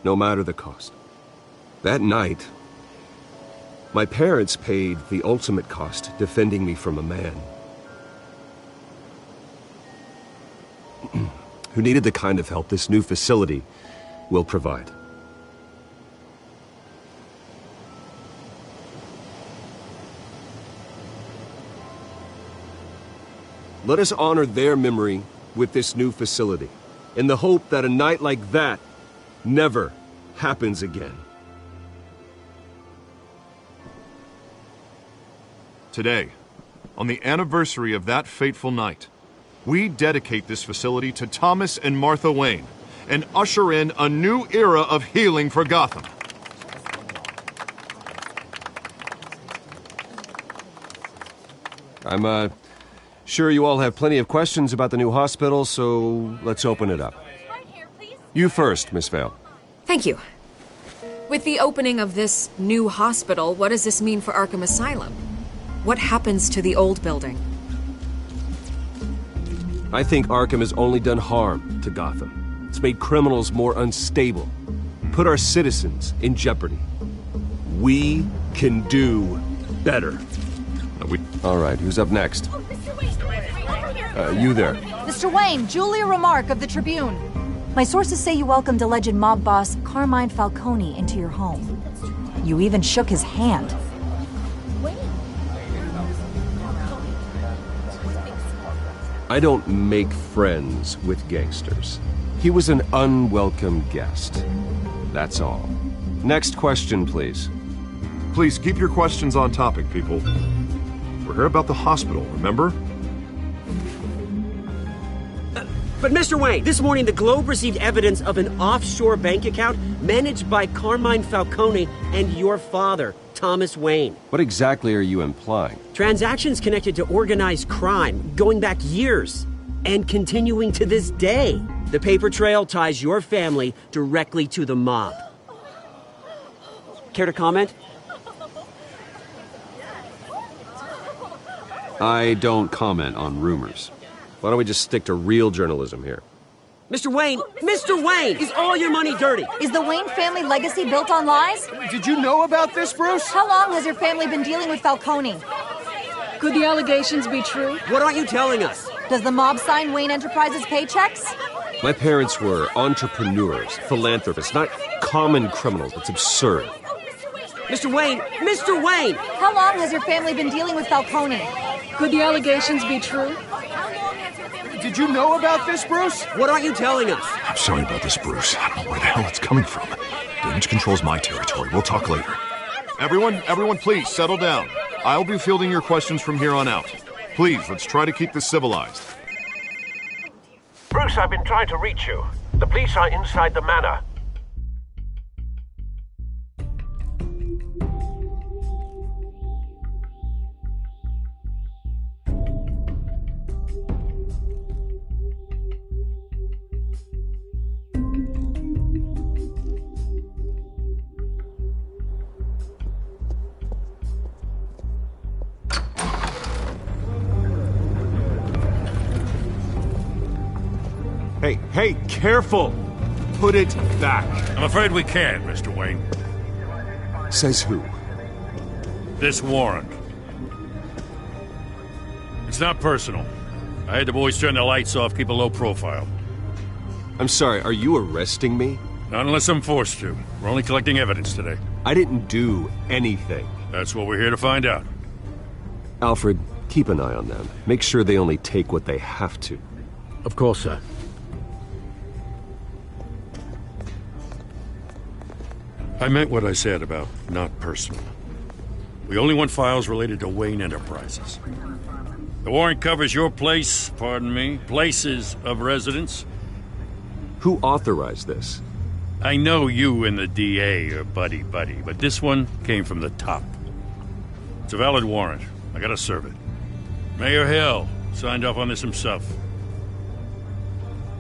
[SPEAKER 9] no matter the cost. That night, my parents paid the ultimate cost defending me from a man who needed the kind of help this new facility will provide. Let us honor their memory with this new facility, in the hope that a night like that never happens again.
[SPEAKER 8] Today, on the anniversary of that fateful night, we dedicate this facility to Thomas and Martha Wayne and usher in a new era of healing for Gotham.
[SPEAKER 9] I'm sure you all have plenty of questions about the new hospital, so let's open it up. You first, Miss Vale.
[SPEAKER 12] Thank you. With the opening of this new hospital, what does this mean for Arkham Asylum? What happens to the old building?
[SPEAKER 9] I think Arkham has only done harm to Gotham. It's made criminals more unstable, put our citizens in jeopardy. We can do better. All right, who's up next? You there.
[SPEAKER 18] Mr. Wayne, Julia Remark of the Tribune. My sources say you welcomed alleged mob boss Carmine Falcone into your home. You even shook his hand.
[SPEAKER 9] I don't make friends with gangsters. He was an unwelcome guest. That's all. Next question, please.
[SPEAKER 8] Please keep your questions on topic, people. We're here about the hospital, remember?
[SPEAKER 17] But Mr. Wayne, this morning the Globe received evidence of an offshore bank account managed by Carmine Falcone and your father, Thomas Wayne.
[SPEAKER 9] What exactly are you implying?
[SPEAKER 17] Transactions connected to organized crime, going back years, and continuing to this day. The paper trail ties your family directly to the mob. Care to comment?
[SPEAKER 9] I don't comment on rumors. Why don't we just stick to real journalism here?
[SPEAKER 17] Mr. Wayne, is all your money dirty?
[SPEAKER 18] Is the Wayne family legacy built on lies?
[SPEAKER 3] Did you know about this, Bruce?
[SPEAKER 18] How long has your family been dealing with Falcone?
[SPEAKER 1] Could the allegations be true?
[SPEAKER 17] What aren't you telling us?
[SPEAKER 18] Does the mob sign Wayne Enterprises paychecks?
[SPEAKER 9] My parents were entrepreneurs, philanthropists, not common criminals. It's absurd.
[SPEAKER 17] Mr. Wayne!
[SPEAKER 18] How long has your family been dealing with Falcone?
[SPEAKER 1] Could the allegations be true?
[SPEAKER 3] Did you know about this, Bruce?
[SPEAKER 17] What aren't you telling us?
[SPEAKER 7] I'm sorry about this, Bruce. I don't know where the hell it's coming from. Damage control's my territory. We'll talk later.
[SPEAKER 8] Everyone, please settle down. I'll be fielding your questions from here on out. Please, let's try to keep this civilized.
[SPEAKER 19] Bruce, I've been trying to reach you. The police are inside the manor.
[SPEAKER 7] Hey, careful! Put it back.
[SPEAKER 4] I'm afraid we can't, Mr. Wayne.
[SPEAKER 7] Says who?
[SPEAKER 4] This warrant. It's not personal. I had the boys turn the lights off, keep a low profile.
[SPEAKER 9] I'm sorry, are you arresting me?
[SPEAKER 4] Not unless I'm forced to. We're only collecting evidence today.
[SPEAKER 9] I didn't do anything.
[SPEAKER 4] That's what we're here to find out.
[SPEAKER 9] Alfred, keep an eye on them. Make sure they only take what they have to.
[SPEAKER 6] Of course, sir.
[SPEAKER 4] I meant what I said about not personal. We only want files related to Wayne Enterprises. The warrant covers your places of residence.
[SPEAKER 9] Who authorized this?
[SPEAKER 4] I know you and the DA are buddy-buddy, but this one came from the top. It's a valid warrant. I gotta serve it. Mayor Hill signed off on this himself.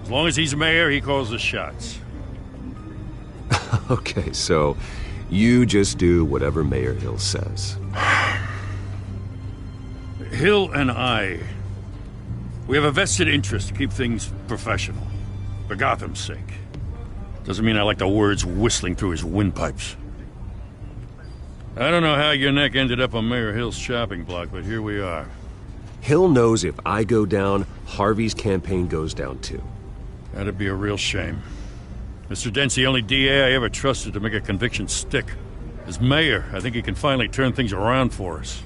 [SPEAKER 4] As long as he's mayor, he calls the shots.
[SPEAKER 9] Okay, so you just do whatever Mayor Hill says.
[SPEAKER 4] Hill and we have a vested interest to keep things professional. For Gotham's sake. Doesn't mean I like the words whistling through his windpipes. I don't know how your neck ended up on Mayor Hill's chopping block, but here we are.
[SPEAKER 9] Hill knows if I go down, Harvey's campaign goes down too.
[SPEAKER 4] That'd be a real shame. Mr. Dent's the only DA I ever trusted to make a conviction stick. As mayor, I think he can finally turn things around for us.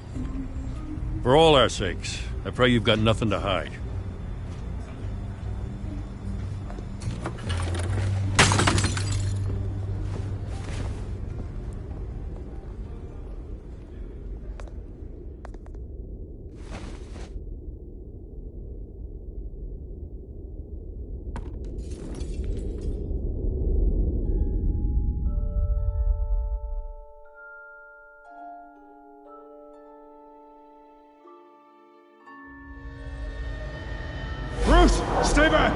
[SPEAKER 4] For all our sakes, I pray you've got nothing to hide.
[SPEAKER 3] Stay back!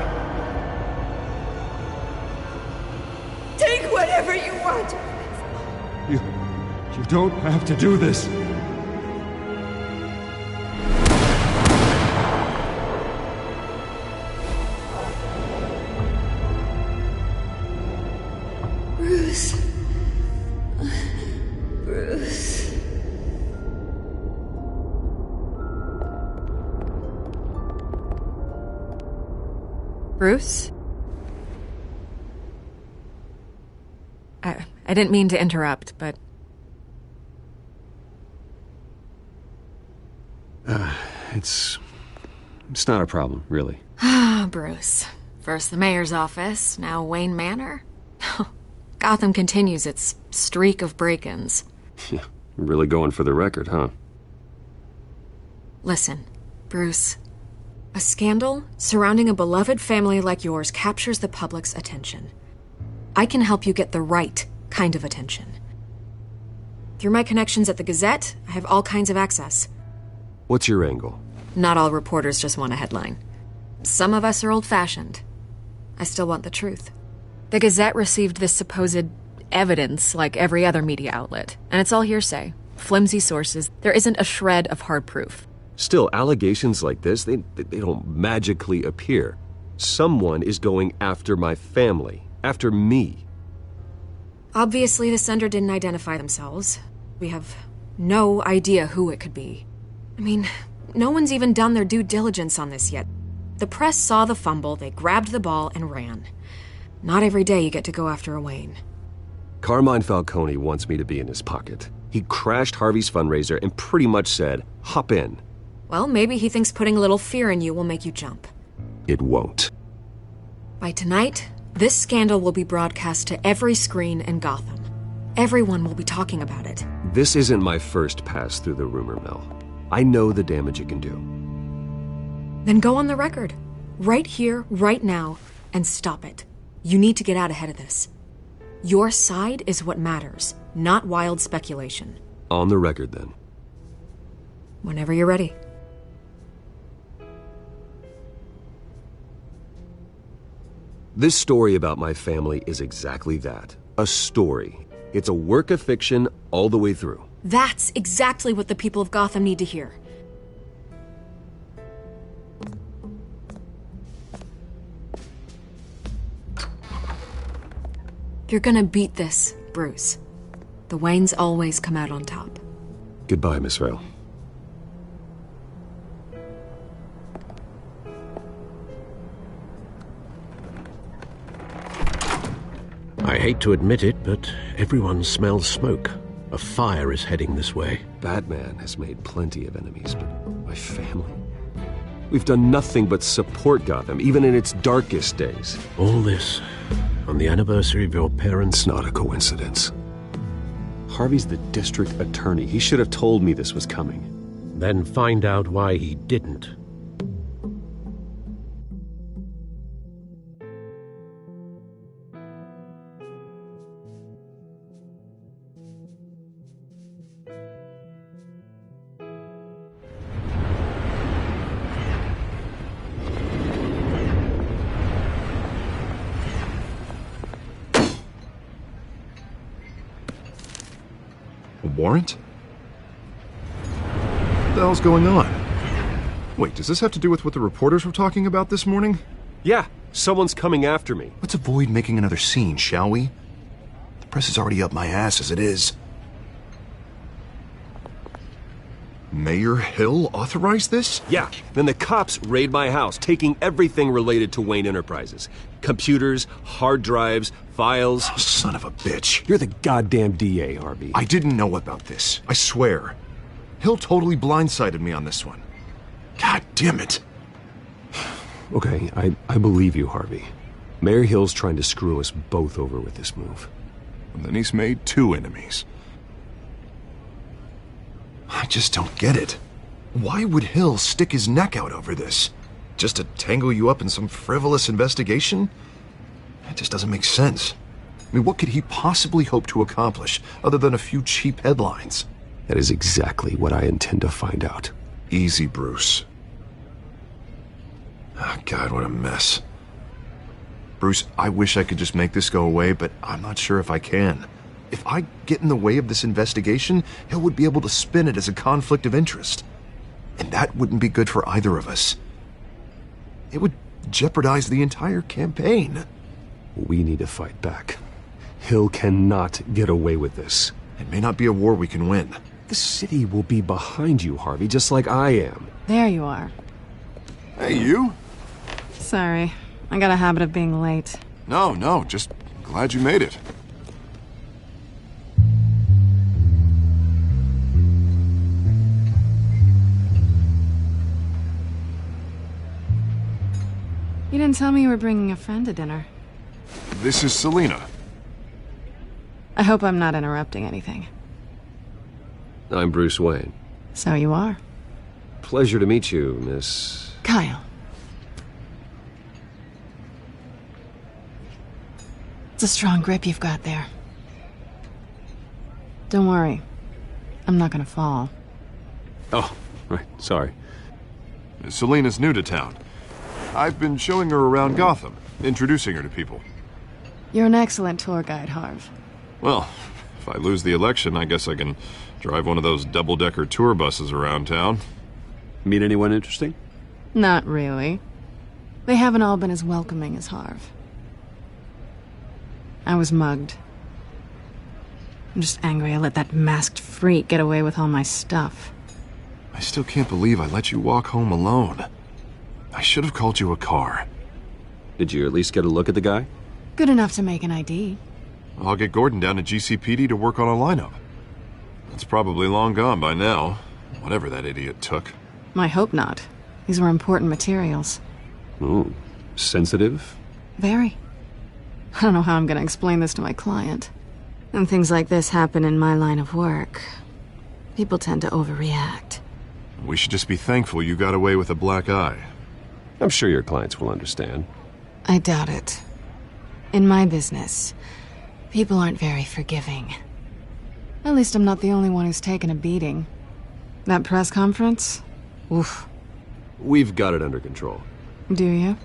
[SPEAKER 11] Take whatever you want.
[SPEAKER 7] You don't have to do this.
[SPEAKER 11] Bruce. Bruce.
[SPEAKER 12] Bruce? I didn't mean to interrupt, but...
[SPEAKER 9] It's not a problem, really.
[SPEAKER 12] Ah, Bruce. First the mayor's office, now Wayne Manor. Gotham continues its streak of break-ins.
[SPEAKER 9] Yeah, really going for the record, huh?
[SPEAKER 12] Listen, Bruce. A scandal surrounding a beloved family like yours captures the public's attention. I can help you get the right kind of attention. Through my connections at the Gazette, I have all kinds of access.
[SPEAKER 9] What's your angle?
[SPEAKER 12] Not all reporters just want a headline. Some of us are old-fashioned. I still want the truth. The Gazette received this supposed evidence like every other media outlet, and it's all hearsay. Flimsy sources. There isn't a shred of hard proof.
[SPEAKER 9] Still, allegations like this, they don't magically appear. Someone is going after my family, after me.
[SPEAKER 12] Obviously, the sender didn't identify themselves. We have no idea who it could be. I mean, no one's even done their due diligence on this yet. The press saw the fumble, they grabbed the ball and ran. Not every day you get to go after a Wayne.
[SPEAKER 9] Carmine Falcone wants me to be in his pocket. He crashed Harvey's fundraiser and pretty much said, hop in.
[SPEAKER 12] Well, maybe he thinks putting a little fear in you will make you jump.
[SPEAKER 9] It won't.
[SPEAKER 12] By tonight, this scandal will be broadcast to every screen in Gotham. Everyone will be talking about it.
[SPEAKER 9] This isn't my first pass through the rumor mill. I know the damage it can do.
[SPEAKER 12] Then go on the record. Right here, right now, and stop it. You need to get out ahead of this. Your side is what matters, not wild speculation.
[SPEAKER 9] On the record, then.
[SPEAKER 12] Whenever you're ready.
[SPEAKER 9] This story about my family is exactly that. A story. It's a work of fiction all the way through.
[SPEAKER 12] That's exactly what the people of Gotham need to hear. You're gonna beat this, Bruce. The Waynes always come out on top.
[SPEAKER 9] Goodbye, Miss Vale.
[SPEAKER 6] I hate to admit it, but everyone smells smoke. A fire is heading this way.
[SPEAKER 9] Batman has made plenty of enemies, but my family? We've done nothing but support Gotham, even in its darkest days.
[SPEAKER 6] All this on the anniversary of your parents'...
[SPEAKER 9] It's not a coincidence. Harvey's the district attorney. He should have told me this was coming.
[SPEAKER 6] Then find out why he didn't.
[SPEAKER 8] Warrant? What the hell's going on? Wait, does this have to do with what the reporters were talking about this morning?
[SPEAKER 9] Yeah, someone's coming after me.
[SPEAKER 8] Let's avoid making another scene, shall we? The press is already up my ass as it is. Mayor Hill authorized this?
[SPEAKER 9] Yeah, then the cops raid my house, taking everything related to Wayne Enterprises. Computers, hard drives, files.
[SPEAKER 8] Oh, son of a bitch.
[SPEAKER 9] You're the goddamn DA, Harvey.
[SPEAKER 8] I didn't know about this. I swear. Hill totally blindsided me on this one. God damn it.
[SPEAKER 9] Okay, I believe you, Harvey. Mayor Hill's trying to screw us both over with this move.
[SPEAKER 8] And then he's made two enemies. I just don't get it. Why would Hill stick his neck out over this? Just to tangle you up in some frivolous investigation? It just doesn't make sense. I mean, what could he possibly hope to accomplish other than a few cheap headlines?
[SPEAKER 9] That is exactly what I intend to find out.
[SPEAKER 8] Easy, Bruce. Oh, God, what a mess. Bruce, I wish I could just make this go away, but I'm not sure if I can. If I get in the way of this investigation, Hill would be able to spin it as a conflict of interest. And that wouldn't be good for either of us. It would jeopardize the entire campaign.
[SPEAKER 9] We need to fight back. Hill cannot get away with this.
[SPEAKER 8] It may not be a war we can win.
[SPEAKER 9] The city will be behind you, Harvey, just like I am.
[SPEAKER 1] There you are.
[SPEAKER 8] Hey, you.
[SPEAKER 1] Sorry. I got a habit of being late.
[SPEAKER 8] No, just glad you made it.
[SPEAKER 1] You didn't tell me you were bringing a friend to dinner.
[SPEAKER 8] This is Selina.
[SPEAKER 1] I hope I'm not interrupting anything.
[SPEAKER 9] I'm Bruce Wayne.
[SPEAKER 1] So you are.
[SPEAKER 9] Pleasure to meet you, Miss...
[SPEAKER 1] Kyle. It's a strong grip you've got there. Don't worry. I'm not gonna fall.
[SPEAKER 9] Oh, right, sorry.
[SPEAKER 8] Selina's new to town. I've been showing her around Gotham, introducing her to people.
[SPEAKER 1] You're an excellent tour guide, Harv.
[SPEAKER 8] Well, if I lose the election, I guess I can drive one of those double-decker tour buses around town.
[SPEAKER 9] Meet anyone interesting?
[SPEAKER 1] Not really. They haven't all been as welcoming as Harv. I was mugged. I'm just angry I let that masked freak get away with all my stuff.
[SPEAKER 8] I still can't believe I let you walk home alone. I should have called you a car.
[SPEAKER 9] Did you at least get a look at the guy?
[SPEAKER 1] Good enough to make an ID.
[SPEAKER 8] I'll get Gordon down to GCPD to work on a lineup. It's probably long gone by now, whatever that idiot took.
[SPEAKER 1] I hope not. These were important materials.
[SPEAKER 9] Ooh, sensitive?
[SPEAKER 1] Very. I don't know how I'm gonna explain this to my client. When things like this happen in my line of work, people tend to overreact.
[SPEAKER 8] We should just be thankful you got away with a black eye.
[SPEAKER 9] I'm sure your clients will understand.
[SPEAKER 1] I doubt it. In my business, people aren't very forgiving. At least I'm not the only one who's taken a beating. That press conference? Oof.
[SPEAKER 9] We've got it under control.
[SPEAKER 1] Do you?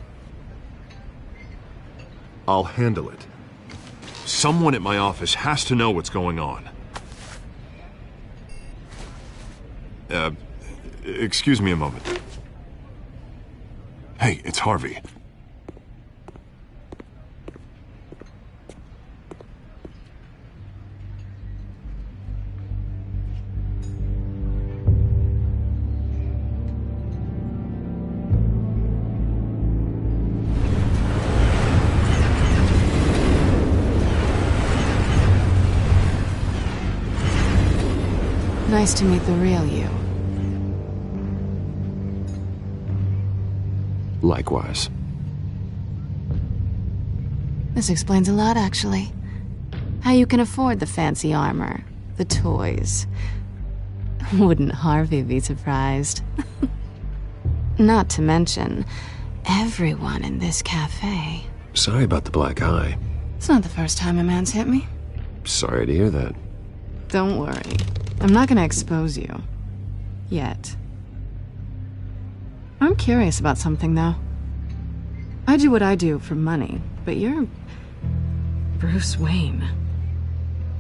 [SPEAKER 8] I'll handle it. Someone at my office has to know what's going on. Excuse me a moment. Hey, it's Harvey.
[SPEAKER 1] Nice to meet the real you.
[SPEAKER 9] Likewise.
[SPEAKER 1] This explains a lot, actually. How you can afford the fancy armor, the toys. Wouldn't Harvey be surprised? Not to mention, everyone in this cafe.
[SPEAKER 9] Sorry about the black eye.
[SPEAKER 1] It's not the first time a man's hit me.
[SPEAKER 9] Sorry to hear that.
[SPEAKER 1] Don't worry. I'm not gonna expose you. Yet. I'm curious about something, though. I do what I do for money, but you're... Bruce Wayne.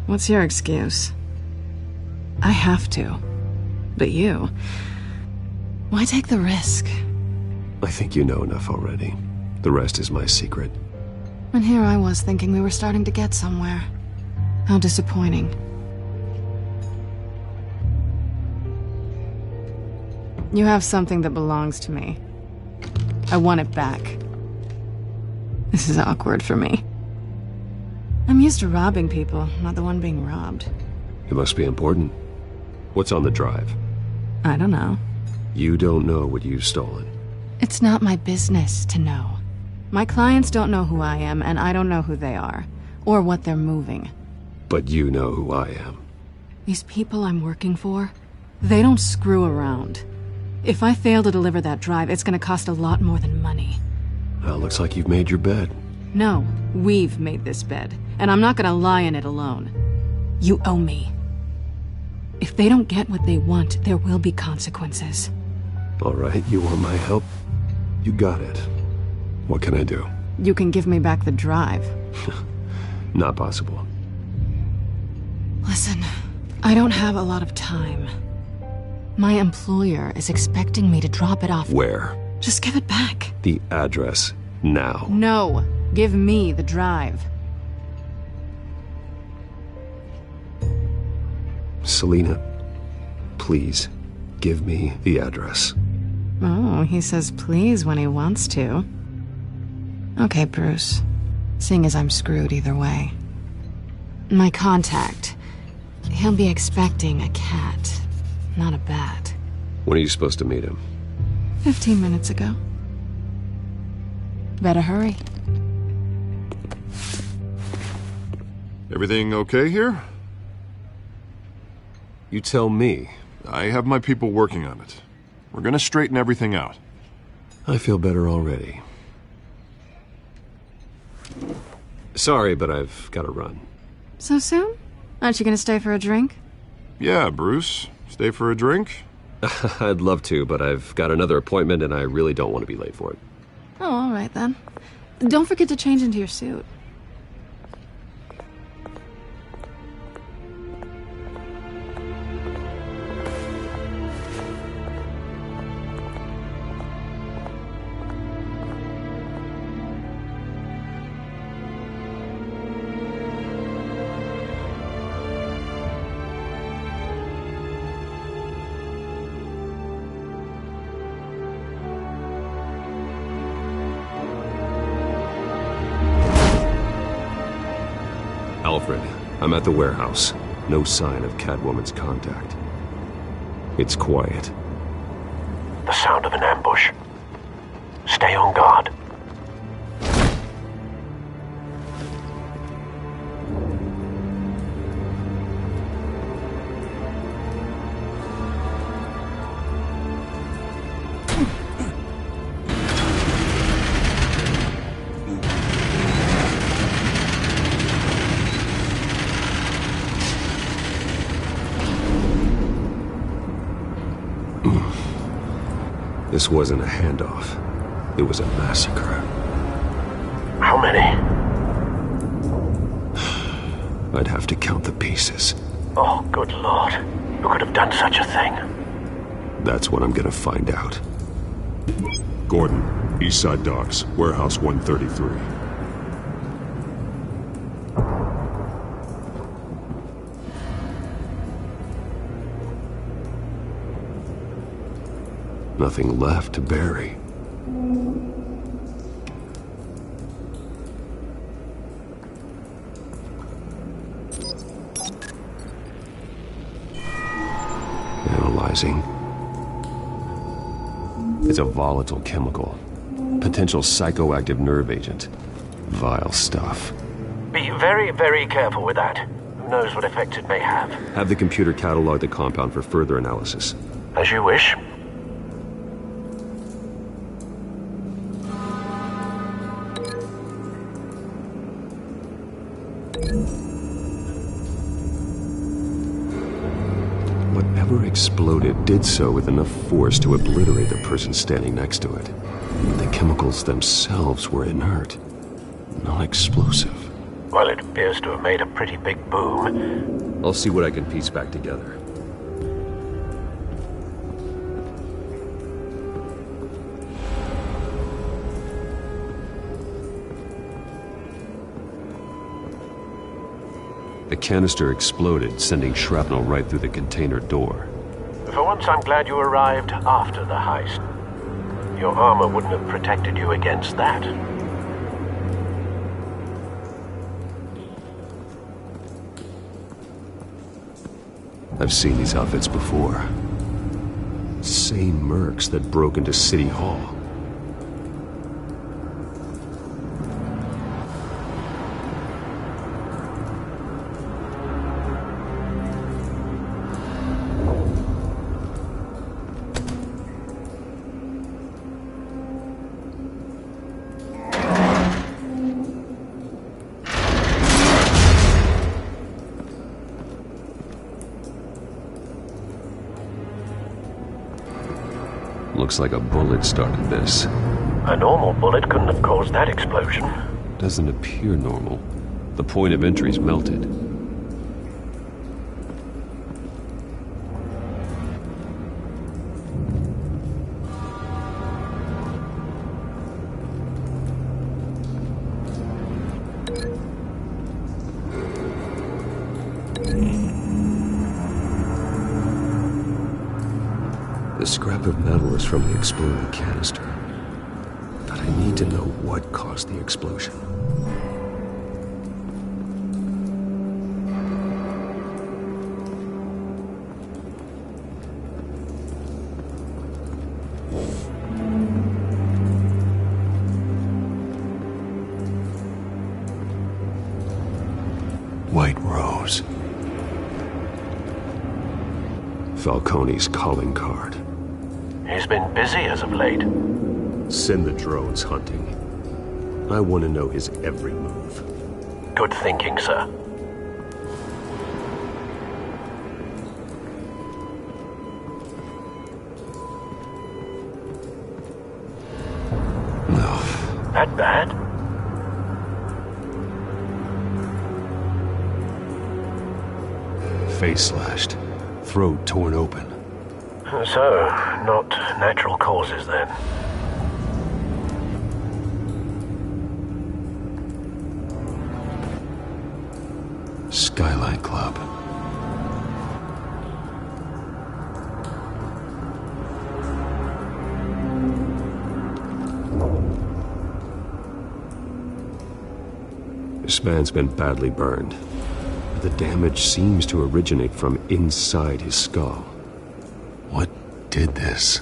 [SPEAKER 1] What's your excuse? I have to. But you... Why take the risk?
[SPEAKER 9] I think you know enough already. The rest is my secret.
[SPEAKER 1] And here I was thinking we were starting to get somewhere. How disappointing. You have something that belongs to me. I want it back. This is awkward for me. I'm used to robbing people, not the one being robbed.
[SPEAKER 9] It must be important. What's on the drive?
[SPEAKER 1] I don't know.
[SPEAKER 9] You don't know what you've stolen.
[SPEAKER 1] It's not my business to know. My clients don't know who I am, and I don't know who they are, or what they're moving.
[SPEAKER 9] But you know who I am.
[SPEAKER 1] These people I'm working for, they don't screw around. If I fail to deliver that drive, it's gonna cost a lot more than money.
[SPEAKER 9] Well, looks like you've made your bed.
[SPEAKER 1] No, we've made this bed, and I'm not gonna lie in it alone. You owe me. If they don't get what they want, there will be consequences.
[SPEAKER 9] All right, you want my help? You got it. What can I do?
[SPEAKER 1] You can give me back the drive.
[SPEAKER 9] Not possible.
[SPEAKER 1] Listen, I don't have a lot of time. My employer is expecting me to drop it off.
[SPEAKER 9] Where?
[SPEAKER 1] Just give it back.
[SPEAKER 9] The address, now.
[SPEAKER 1] No, give me the drive.
[SPEAKER 9] Selina, please, give me the address.
[SPEAKER 1] Oh, he says please when he wants to. Okay, Bruce. Seeing as I'm screwed either way. My contact. He'll be expecting a cat, not a bat.
[SPEAKER 9] When are you supposed to meet him?
[SPEAKER 1] 15 minutes ago. Better hurry.
[SPEAKER 8] Everything okay here?
[SPEAKER 9] You tell me.
[SPEAKER 8] I have my people working on it. We're gonna straighten everything out.
[SPEAKER 9] I feel better already. Sorry, but I've got to run.
[SPEAKER 1] So soon? Aren't you gonna stay for a drink?
[SPEAKER 8] Yeah, Bruce. Stay for a drink?
[SPEAKER 9] I'd love to, but I've got another appointment and I really don't want to be late for it.
[SPEAKER 1] Oh, all right then. Don't forget to change into your suit.
[SPEAKER 9] Alfred, I'm at the warehouse. No sign of Catwoman's contact. It's quiet.
[SPEAKER 19] The sound of an ambush. Stay on guard.
[SPEAKER 9] This wasn't a handoff. It was a massacre.
[SPEAKER 19] How many?
[SPEAKER 9] I'd have to count the pieces.
[SPEAKER 19] Oh, good Lord. Who could have done such a thing?
[SPEAKER 9] That's what I'm gonna find out.
[SPEAKER 5] Gordon, Eastside Docks, Warehouse 133.
[SPEAKER 9] Nothing left to bury. Analyzing. It's a volatile chemical. Potential psychoactive nerve agent. Vile stuff.
[SPEAKER 19] Be very, very careful with that. Who knows what effect it may have.
[SPEAKER 9] Have the computer catalog the compound for further analysis.
[SPEAKER 19] As you wish.
[SPEAKER 9] Whatever exploded did so with enough force to obliterate the person standing next to it. But the chemicals themselves were inert, not explosive.
[SPEAKER 19] Well, it appears to have made a pretty big boom.
[SPEAKER 9] I'll see what I can piece back together. The canister exploded, sending shrapnel right through the container door.
[SPEAKER 19] For once, I'm glad you arrived after the heist. Your armor wouldn't have protected you against that.
[SPEAKER 9] I've seen these outfits before. Same mercs that broke into City Hall. Looks like a bullet started this.
[SPEAKER 19] A normal bullet couldn't have caused that explosion.
[SPEAKER 9] Doesn't appear normal. The point of entry's melted. The scrap of metal is from the exploding canister. But I
[SPEAKER 6] I need to know what caused the explosion. White Rose. Falcone's calling card.
[SPEAKER 19] He's been busy as of late.
[SPEAKER 6] Send the drones hunting. I want to know his every move.
[SPEAKER 19] Good thinking, sir.
[SPEAKER 6] No.
[SPEAKER 19] That bad?
[SPEAKER 6] Face slashed. Throat torn open.
[SPEAKER 19] So, not natural causes then.
[SPEAKER 6] Skyline Club. This man's been badly burned. The damage seems to originate from inside his skull. What did this?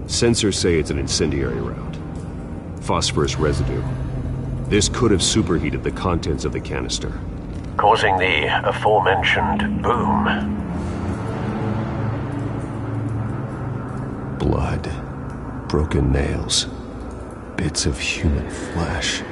[SPEAKER 6] Sensors say it's an incendiary round. Phosphorus residue. This could have superheated the contents of the canister,
[SPEAKER 19] causing the aforementioned boom.
[SPEAKER 6] Blood. Broken nails. Bits of human flesh.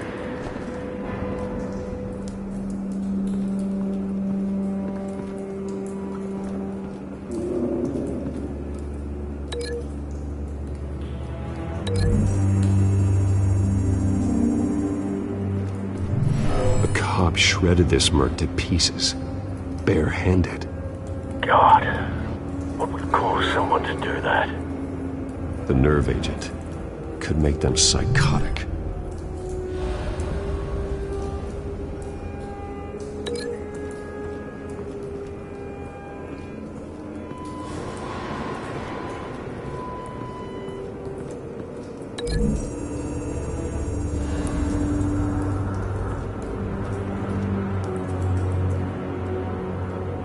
[SPEAKER 6] Shredded this merc to pieces, bare-handed.
[SPEAKER 19] God, what would cause someone to do that?
[SPEAKER 6] The nerve agent could make them psychotic.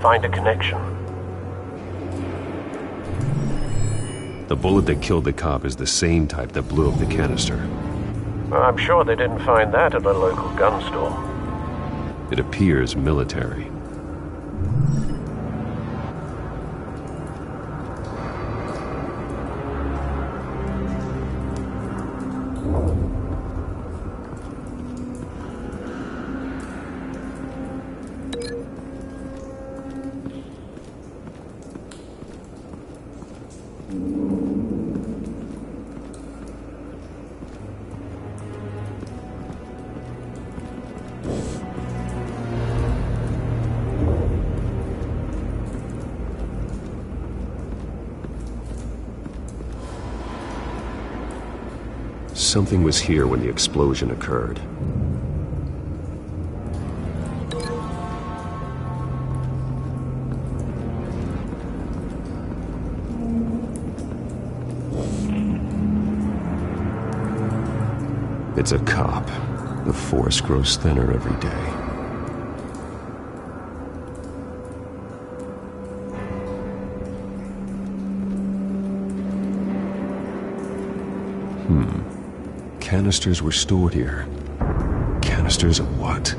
[SPEAKER 19] Find a connection.
[SPEAKER 6] The bullet that killed the cop is the same type that blew up the canister.
[SPEAKER 19] I'm sure they didn't find that at a local gun store.
[SPEAKER 6] It appears military. Something was here when the explosion occurred. It's a cop. The force grows thinner every day. Canisters were stored here. Canisters of what?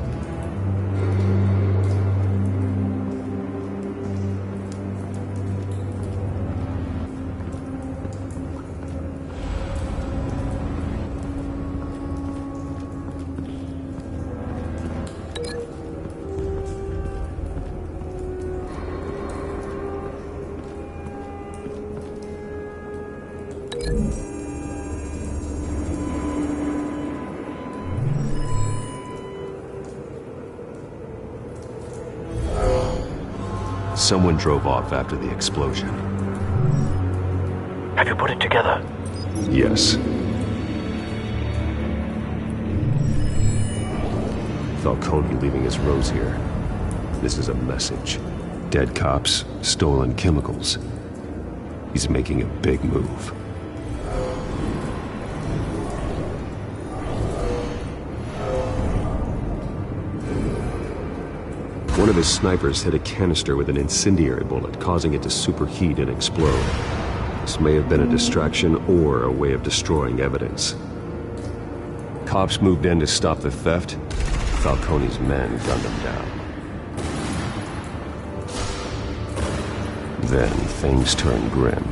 [SPEAKER 6] Someone drove off after the explosion.
[SPEAKER 19] Have you put it together?
[SPEAKER 9] Yes. Falcone leaving his rose here. This is a message. Dead cops, stolen chemicals. He's making a big move. One of his snipers hit a canister with an incendiary bullet, causing it to superheat and explode. This may have been a distraction or a way of destroying evidence. Cops moved in to stop the theft. Falcone's men gunned him down. Then things turned grim.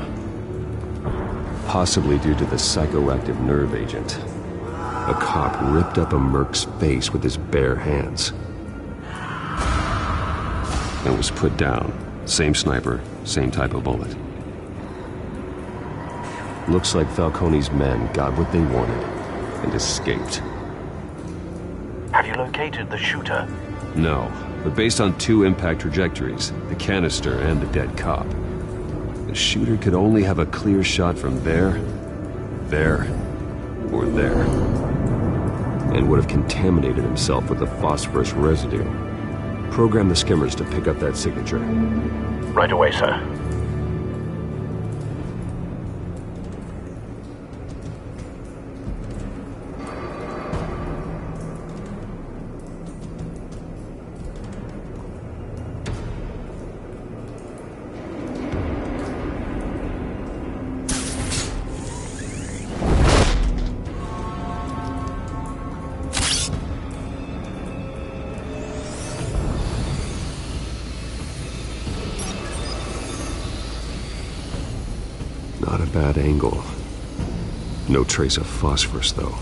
[SPEAKER 9] Possibly due to the psychoactive nerve agent. A cop ripped up a merc's face with his bare hands. And was put down. Same sniper, same type of bullet. Looks like Falcone's men got what they wanted and escaped.
[SPEAKER 19] Have you located the shooter?
[SPEAKER 9] No, but based on 2 impact trajectories, the canister and the dead cop, the shooter could only have a clear shot from there, or there, and would have contaminated himself with the phosphorus residue. Program the skimmers to pick up that signature.
[SPEAKER 19] Right away, sir.
[SPEAKER 9] Not a bad angle. No trace of phosphorus, though.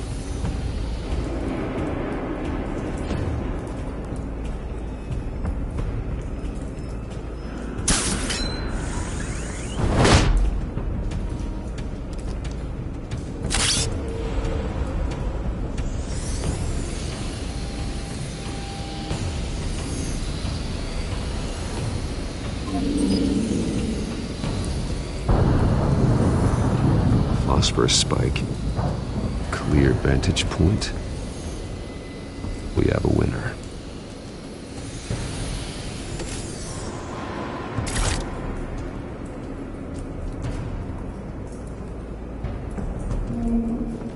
[SPEAKER 9] Phosphorus spike. Clear vantage point. We have a winner.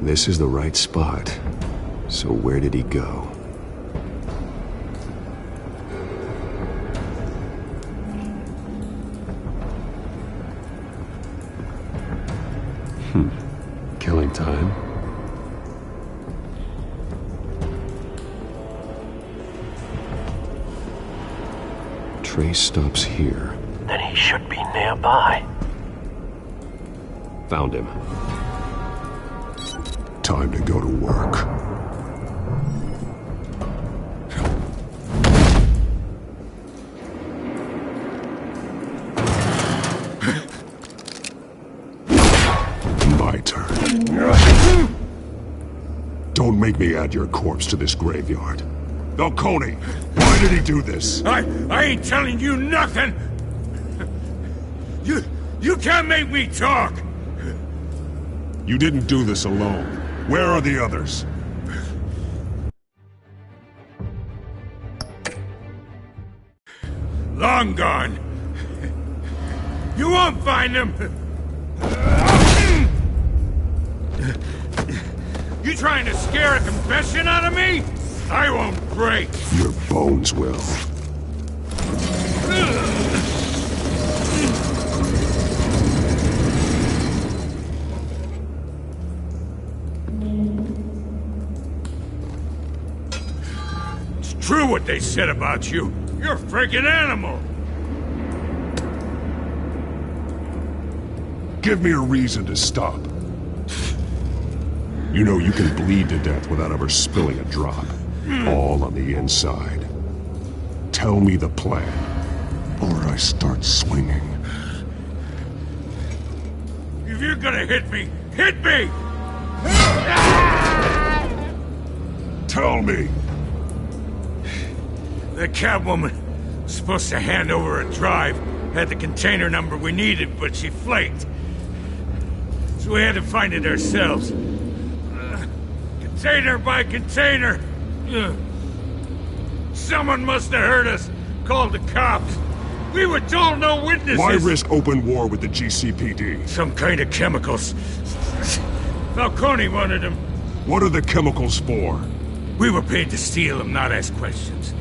[SPEAKER 9] This is the right spot. So where did he go? Killing time. Trace stops here.
[SPEAKER 19] Then he should be nearby.
[SPEAKER 9] Found him.
[SPEAKER 5] Time to go to work. My turn. Don't make me add your corpse to this graveyard. Falcone, why did he do this?
[SPEAKER 4] I ain't telling you nothing! You can't make me talk!
[SPEAKER 5] You didn't do this alone. Where are the others?
[SPEAKER 4] Long gone. You won't find them! You trying to scare a confession out of me? I won't break!
[SPEAKER 5] Your bones will.
[SPEAKER 4] It's true what they said about you. You're a freaking animal!
[SPEAKER 5] Give me a reason to stop. You know you can bleed to death without ever spilling a drop. All on the inside. Tell me the plan, or I start swinging.
[SPEAKER 4] If you're gonna hit me, hit me!
[SPEAKER 5] Tell me!
[SPEAKER 4] The Catwoman was supposed to hand over a drive. Had the container number we needed, but she flaked. so we had to find it ourselves. Container by container. Someone must have heard us, called the cops. We were told no witnesses.
[SPEAKER 5] Why risk open war with the GCPD?
[SPEAKER 4] Some kind of chemicals. Falcone wanted them.
[SPEAKER 5] What are the chemicals for?
[SPEAKER 4] We were paid to steal them, not ask questions.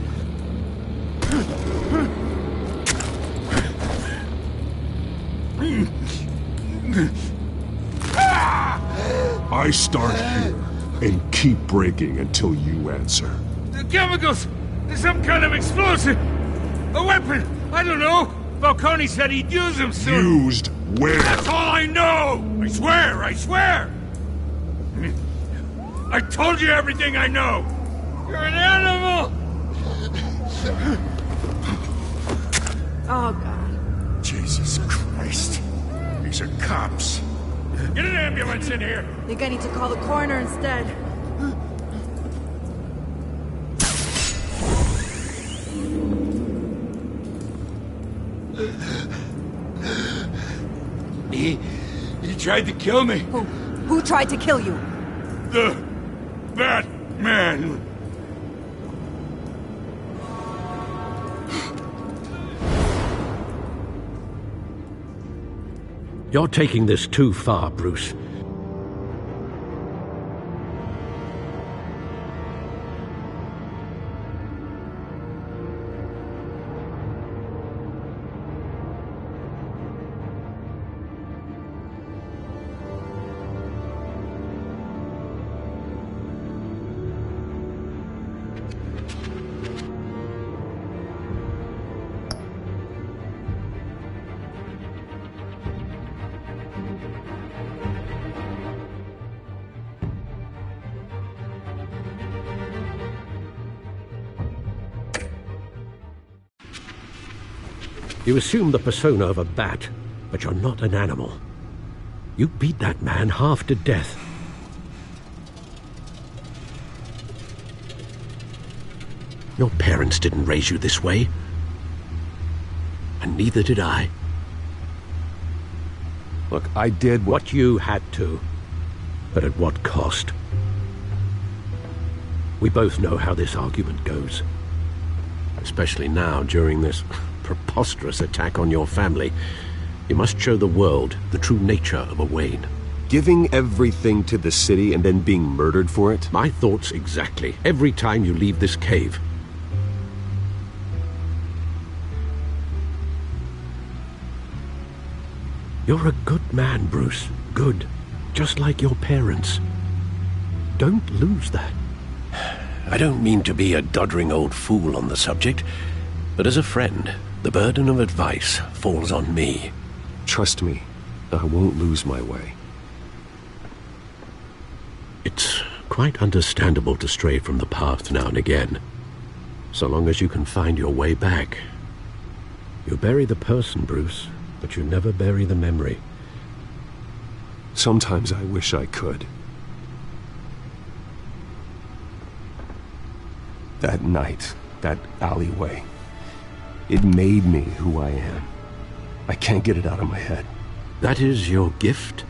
[SPEAKER 5] I start here and keep breaking until you answer.
[SPEAKER 4] The chemicals! Some kind of explosive! A weapon! I don't know! Falcone said he'd use them soon!
[SPEAKER 5] Used where?
[SPEAKER 4] That's all I know! I swear! I swear! I told you everything I know! You're an animal!
[SPEAKER 10] Oh, God.
[SPEAKER 4] Jesus Christ. These are cops. Get an ambulance in here!
[SPEAKER 10] I think I need to call the coroner instead.
[SPEAKER 4] He tried to kill me.
[SPEAKER 18] Who tried to kill you?
[SPEAKER 4] The Batman.
[SPEAKER 6] You're taking this too far, Bruce. You assume the persona of a bat, but you're not an animal. You beat that man half to death. Your parents didn't raise you this way. And neither did I.
[SPEAKER 9] Look, I did
[SPEAKER 6] what you had to. But at what cost? We both know how this argument goes. Especially now, during this preposterous attack on your family. You must show the world the true nature of a Wayne.
[SPEAKER 9] Giving everything to the city and then being murdered for it?
[SPEAKER 6] My thoughts exactly. Every time you leave this cave. You're a good man, Bruce. Good. Just like your parents. Don't lose that. I don't mean to be a doddering old fool on the subject, but as a friend, the burden of advice falls on me.
[SPEAKER 9] Trust me, I won't lose my way.
[SPEAKER 6] It's quite understandable to stray from the path now and again, so long as you can find your way back. You bury the person, Bruce, but you never bury the memory.
[SPEAKER 9] Sometimes I wish I could. That night, that alleyway, it made me who I am. I can't get it out of my head.
[SPEAKER 6] That is your gift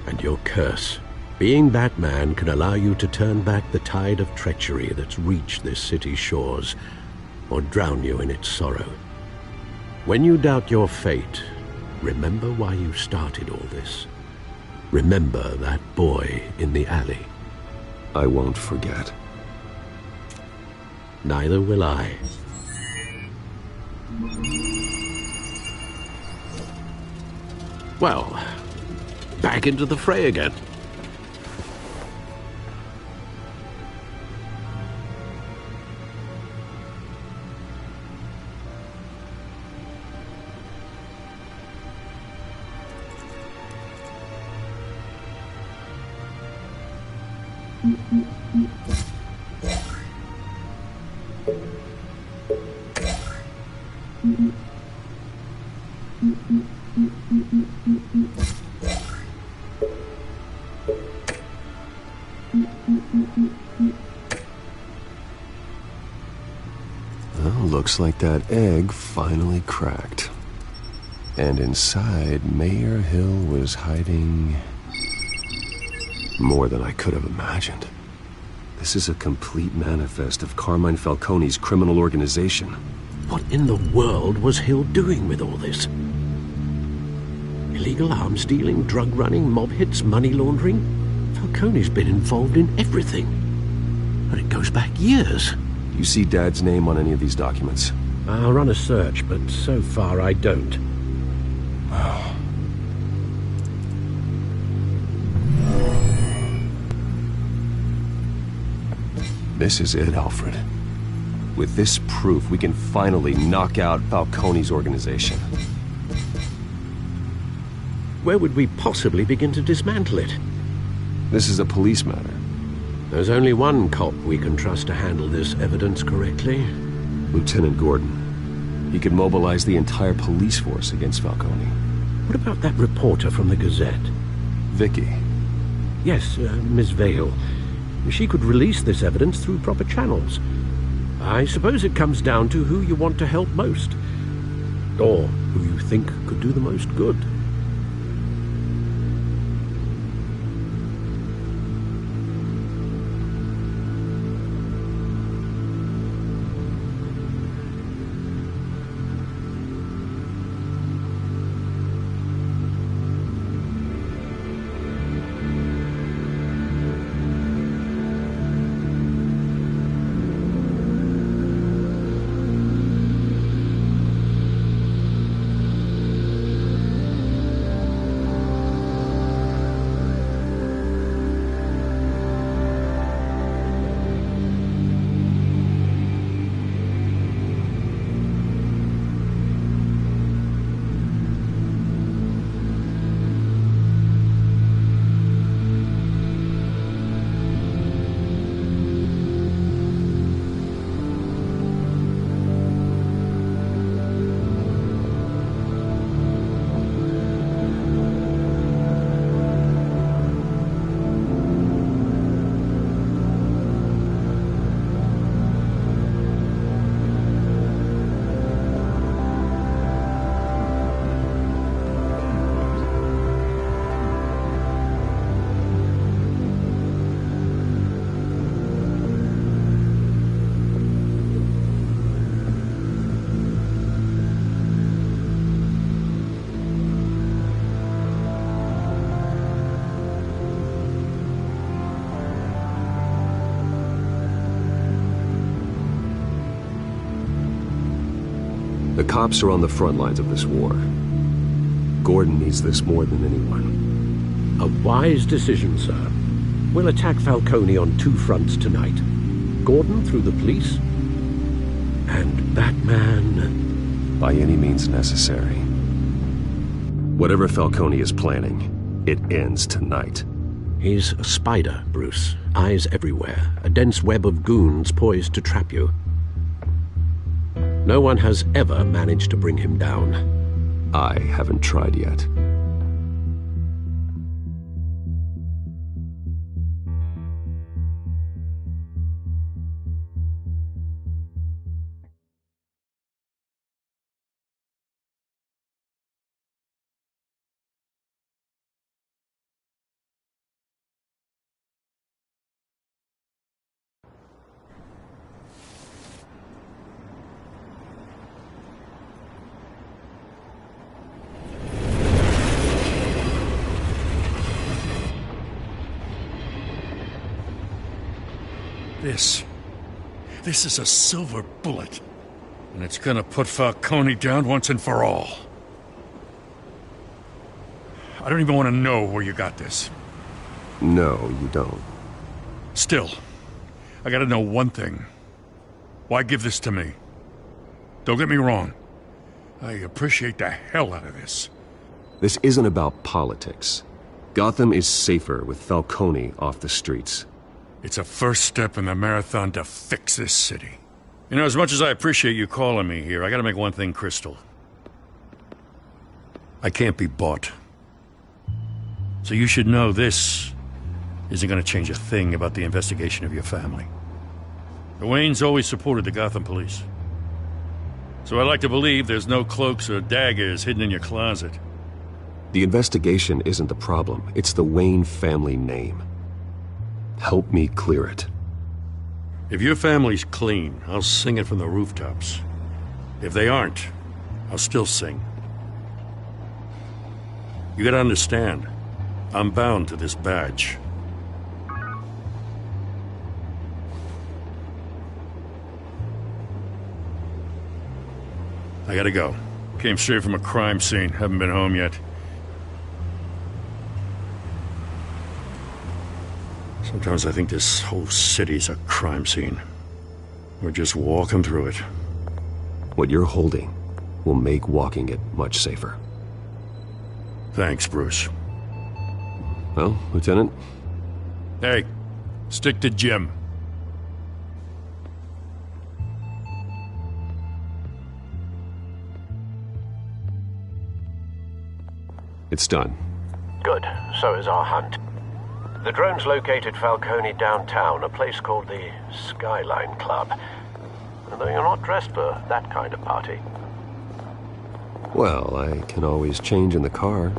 [SPEAKER 6] and your curse. Being Batman can allow you to turn back the tide of treachery that's reached this city's shores, or drown you in its sorrow. When you doubt your fate, remember why you started all this. Remember that boy in the alley.
[SPEAKER 9] I won't forget.
[SPEAKER 6] Neither will I. Well, back into the fray again.
[SPEAKER 9] Well, looks like that egg finally cracked. And inside, Mayor Hill was hiding... More than I could have imagined. This is a complete manifest of Carmine Falcone's criminal organization.
[SPEAKER 6] What in the world was Hill doing with all this? Illegal arms dealing, drug running, mob hits, money laundering? Falcone's been involved in everything. And it goes back years.
[SPEAKER 9] Do you see Dad's name on any of these documents?
[SPEAKER 6] I'll run a search, but so far I don't.
[SPEAKER 9] This is it, Alfred. With this proof, we can finally knock out Falcone's organization.
[SPEAKER 6] Where would we possibly begin to dismantle it?
[SPEAKER 9] This is a police matter.
[SPEAKER 6] There's only one cop we can trust to handle this evidence correctly.
[SPEAKER 9] Lieutenant Gordon. He could mobilize the entire police force against Falcone.
[SPEAKER 6] What about that reporter from the Gazette?
[SPEAKER 9] Vicky.
[SPEAKER 6] Yes, Miss Vale. She could release this evidence through proper channels. I suppose it comes down to who you want to help most. Or who you think could do the most good.
[SPEAKER 9] The cops are on the front lines of this war. Gordon needs this more than anyone.
[SPEAKER 6] A wise decision, sir. We'll attack Falcone on two fronts tonight. Gordon through the police, and Batman...
[SPEAKER 9] by any means necessary. Whatever Falcone is planning, it ends tonight.
[SPEAKER 6] He's a spider, Bruce. Eyes everywhere. A dense web of goons poised to trap you. No one has ever managed to bring him down.
[SPEAKER 9] I haven't tried yet.
[SPEAKER 4] This is a silver bullet. And it's gonna put Falcone down once and for all. I don't even want to know where you got this.
[SPEAKER 9] No, you don't.
[SPEAKER 4] Still, I gotta know one thing. Why give this to me? Don't get me wrong. I appreciate the hell out of this.
[SPEAKER 9] This isn't about politics. Gotham is safer with Falcone off the streets.
[SPEAKER 4] It's a first step in the marathon to fix this city. You know, as much as I appreciate you calling me here, I gotta make one thing crystal. I can't be bought. So you should know this isn't gonna change a thing about the investigation of your family. The Waynes always supported the Gotham police. So I like to believe there's no cloaks or daggers hidden in your closet.
[SPEAKER 9] The investigation isn't the problem. It's the Wayne family name. Help me clear it.
[SPEAKER 20] If your family's clean, I'll sing it from the rooftops. If they aren't, I'll still sing. You gotta understand, I'm bound to this badge. I gotta go. Came straight from a crime scene. Haven't been home yet. Sometimes I think this whole city's a crime scene. We're just walking through it.
[SPEAKER 9] What you're holding will make walking it much safer.
[SPEAKER 20] Thanks, Bruce.
[SPEAKER 9] Well, Lieutenant?
[SPEAKER 20] Hey, stick to Jim.
[SPEAKER 9] It's done.
[SPEAKER 19] Good. So is our hunt. The drone's located Falcone downtown, a place called the Skyline Club. Though you're not dressed for that kind of party.
[SPEAKER 9] Well, I can always change in the car.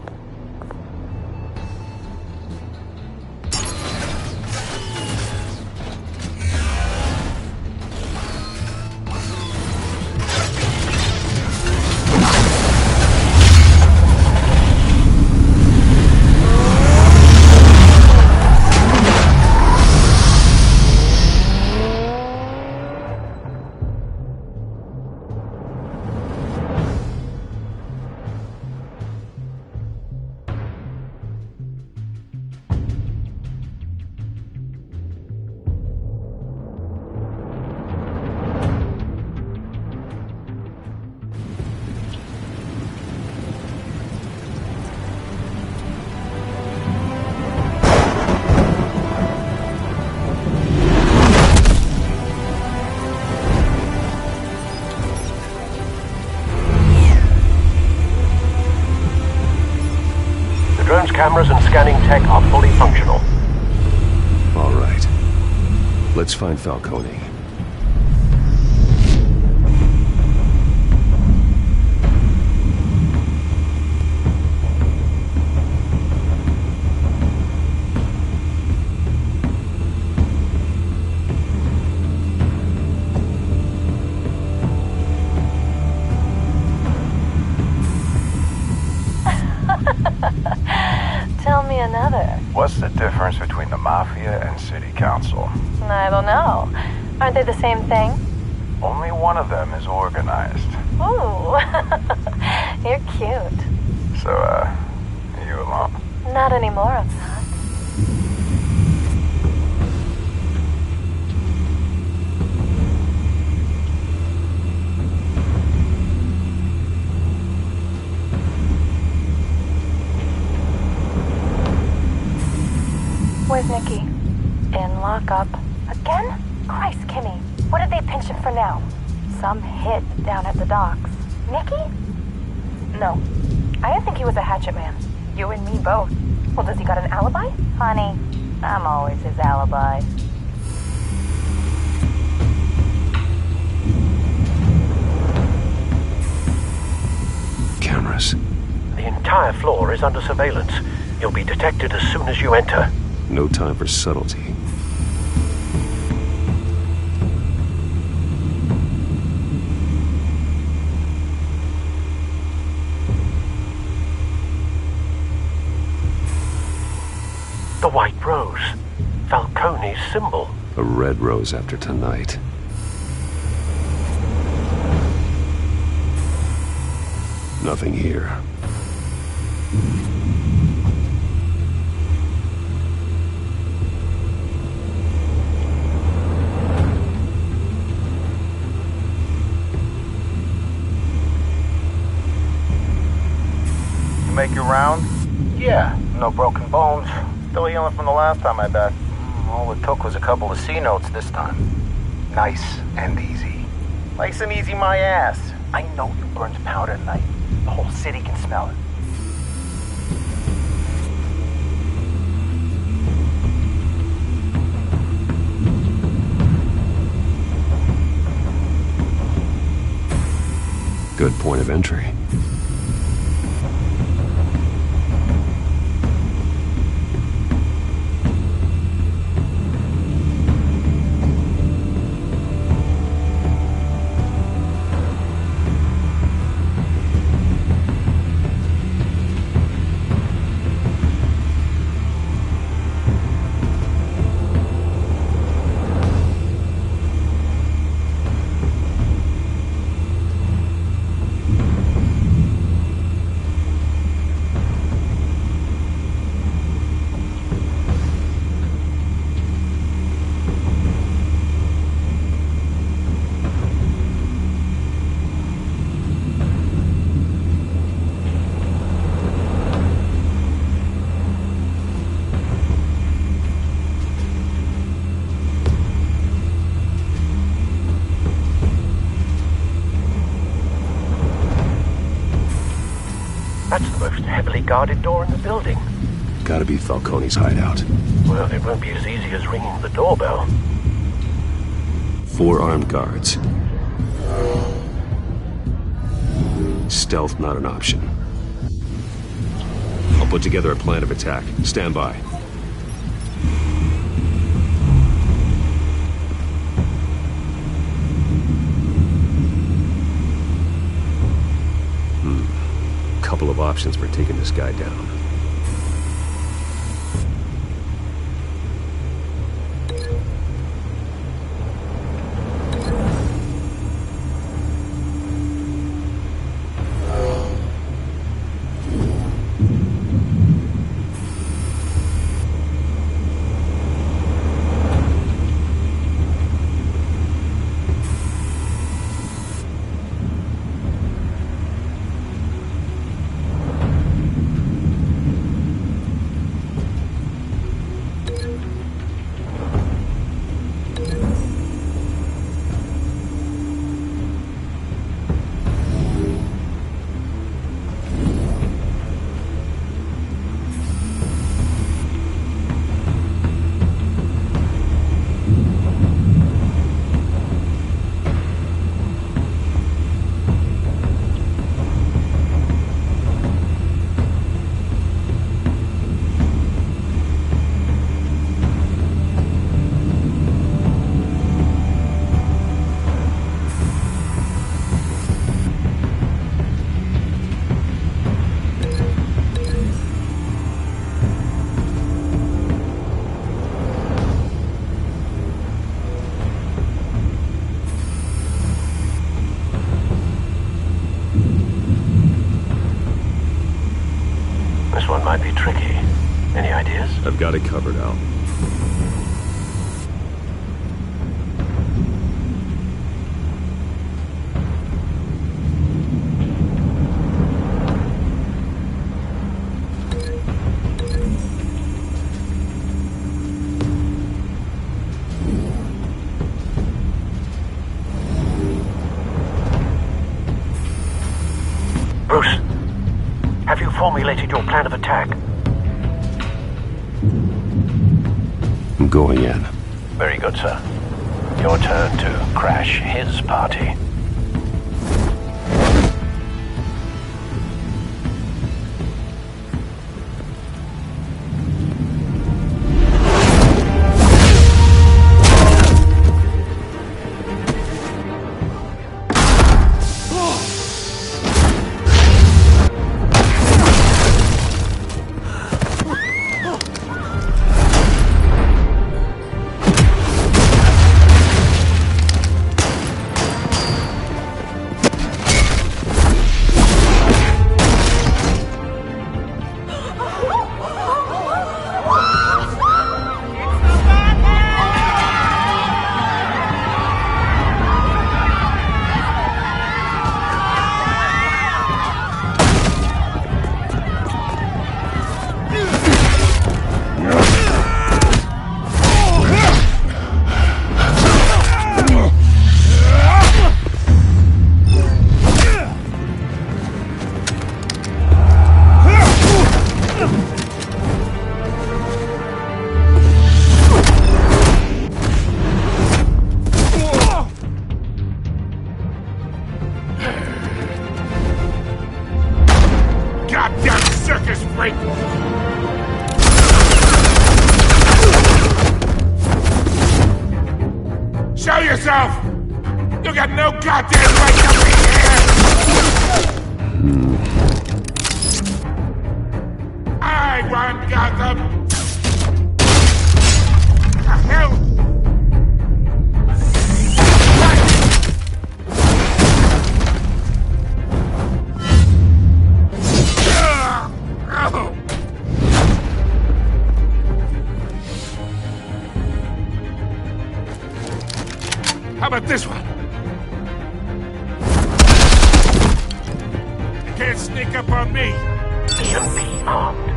[SPEAKER 19] Cameras and scanning tech are fully functional.
[SPEAKER 9] All right. Let's find Falcone.
[SPEAKER 21] Tell me another.
[SPEAKER 22] What's the difference between the Mafia and City Council?
[SPEAKER 21] I don't know. Aren't they the same thing?
[SPEAKER 22] Only one of them is organized.
[SPEAKER 21] Ooh. You're cute.
[SPEAKER 22] So, are you alone?
[SPEAKER 21] Not anymore, I'm not. Where's Nicky? In lockup. Again? Christ, Kimmy. What did they pinch him for now? Some hit down at the docks. Nicky? No. I didn't think he was a hatchet man. You and me both. Well, does he got an alibi? Honey, I'm always his alibi.
[SPEAKER 9] Cameras.
[SPEAKER 19] The entire floor is under surveillance. You'll be detected as soon as you enter.
[SPEAKER 9] No time for subtlety.
[SPEAKER 19] The white rose. Falcone's symbol.
[SPEAKER 9] A red rose after tonight. Nothing here.
[SPEAKER 22] You make your round? Yeah, no broken bones. Still healing from the last time I bet. All it took was a couple of C notes this time. Nice and easy. Nice and easy my ass. I know you burned powder tonight. The whole city can smell it.
[SPEAKER 9] Good point of entry.
[SPEAKER 19] guarded door in the building.
[SPEAKER 9] Gotta be Falcone's hideout.
[SPEAKER 19] Well, it won't be as easy as ringing the doorbell.
[SPEAKER 9] 4 armed guards. Stealth not an option. I'll put together a plan of attack. Stand by. Couple of options for taking this guy down.
[SPEAKER 19] Might be tricky. Any ideas?
[SPEAKER 9] I've got it covered, Al.
[SPEAKER 19] Bruce, have you formulated your plan of attack?
[SPEAKER 9] I'm going in.
[SPEAKER 19] Very good, sir. Your turn to crash his party.
[SPEAKER 2] Show yourself! You got no goddamn right to be here! I want Gotham! The hell? How about this one? You can't sneak up on me.
[SPEAKER 19] EMP armed.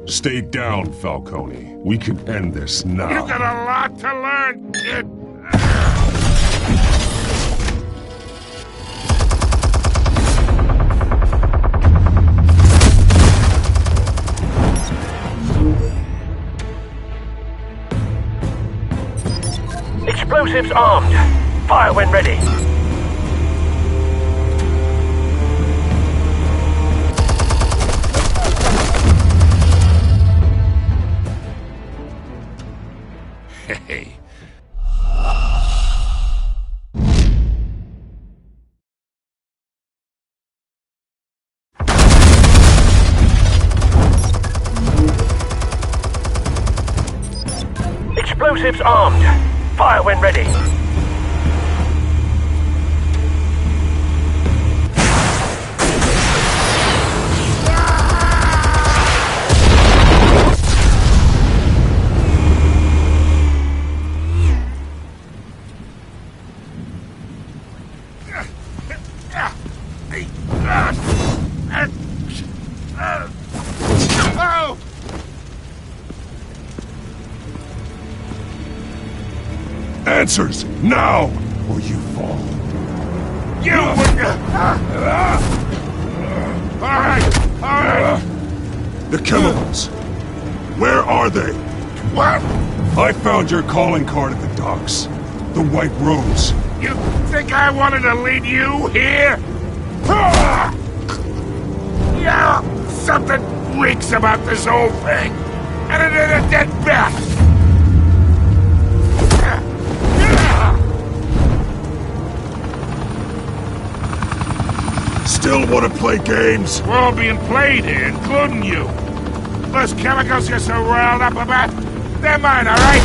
[SPEAKER 5] Stay down, Falcone. We can end this now.
[SPEAKER 2] You got a lot to learn, kid.
[SPEAKER 19] Explosives armed. Fire when ready.
[SPEAKER 2] Hey.
[SPEAKER 19] Explosives armed. Fire when ready.
[SPEAKER 5] Answers, now, or you fall.
[SPEAKER 2] You Alright.
[SPEAKER 5] The chemicals. Where are they?
[SPEAKER 2] What?
[SPEAKER 5] I found your calling card at the docks. The White Rose.
[SPEAKER 2] You think I wanted to lead you here? Yeah, something reeks about this whole thing. And it ain't a dead bat.
[SPEAKER 5] Still want to play games?
[SPEAKER 2] We're all being played here, including you. Those chemicals you're so riled up about, they're mine, all right?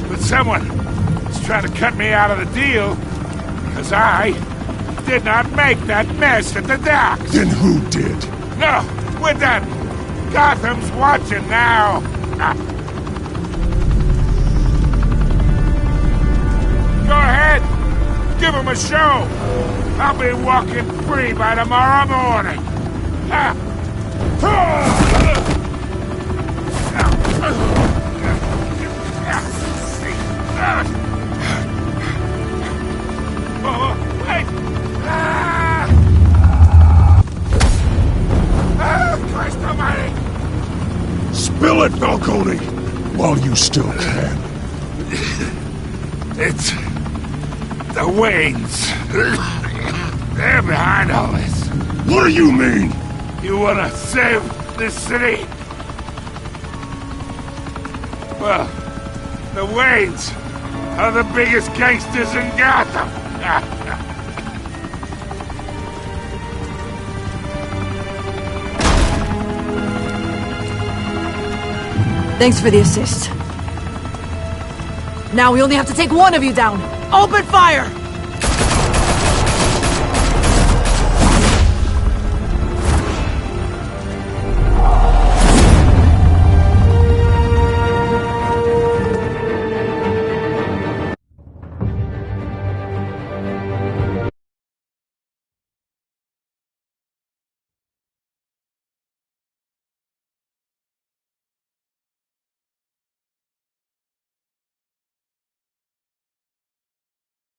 [SPEAKER 2] But someone is trying to cut me out of the deal because I did not make that mess at the docks.
[SPEAKER 5] Then who did?
[SPEAKER 2] No, we're done. Gotham's watching now. Go ahead. Give him a show. I'll be walking free by tomorrow morning. Wait! Christ almighty!
[SPEAKER 5] Spill it, Falcone, while you still can.
[SPEAKER 2] It's the Waynes. They're behind all this.
[SPEAKER 5] What do you mean?
[SPEAKER 2] You wanna save this city? Well, the Waynes are the biggest gangsters in Gotham.
[SPEAKER 18] Thanks for the assist. Now we only have to take one of you down. Open fire!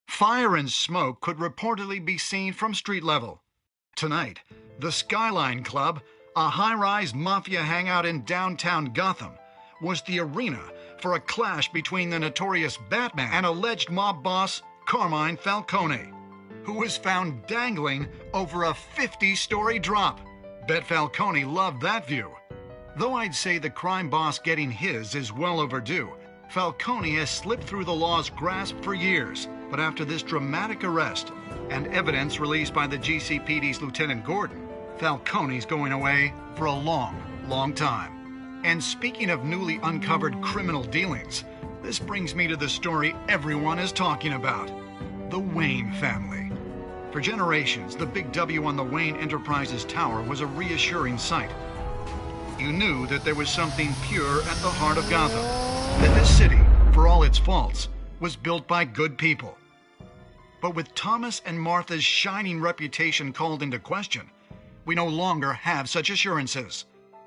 [SPEAKER 14] Fire and smoke could reportedly be seen from street level. Tonight, the Skyline Club, a high-rise mafia hangout in downtown Gotham, was the arena for a clash between the notorious Batman and alleged mob boss Carmine Falcone, who was found dangling over a 50-story drop. Bet Falcone loved that view. Though I'd say the crime boss getting his is well overdue, Falcone has slipped through the law's grasp for years. But after this dramatic arrest and evidence released by the GCPD's Lieutenant Gordon, Falcone's going away for a long, long time. And speaking of newly uncovered criminal dealings, this brings me to the story everyone is talking about: the Wayne family. For generations, the big W on the Wayne Enterprises Tower was a reassuring sight. You knew that there was something pure at the heart of Gotham, that this city, for all its faults, was built by good people. But with Thomas and Martha's shining reputation called into question, we no longer have such assurances.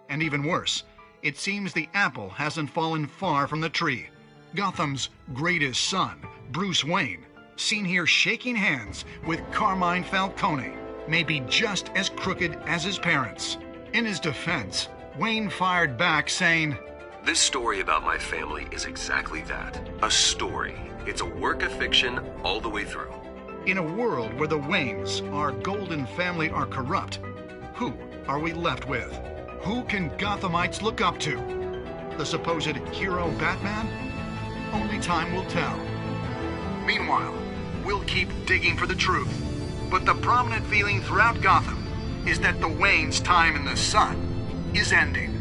[SPEAKER 14] And even worse, it seems the apple hasn't fallen far from the tree. Gotham's greatest son, Bruce Wayne, seen here shaking hands with Carmine Falcone, may be just as crooked as his parents. In his defense, Wayne fired back saying,
[SPEAKER 9] "This story about my family is exactly that. A story. It's a work of fiction all the way through."
[SPEAKER 14] In a world where the Waynes, our golden family, are corrupt, who are we left with? Who can Gothamites look up to? The supposed hero Batman? Only time will tell. Meanwhile, we'll keep digging for the truth. But the prominent feeling throughout Gotham is that the Waynes' time in the sun is ending.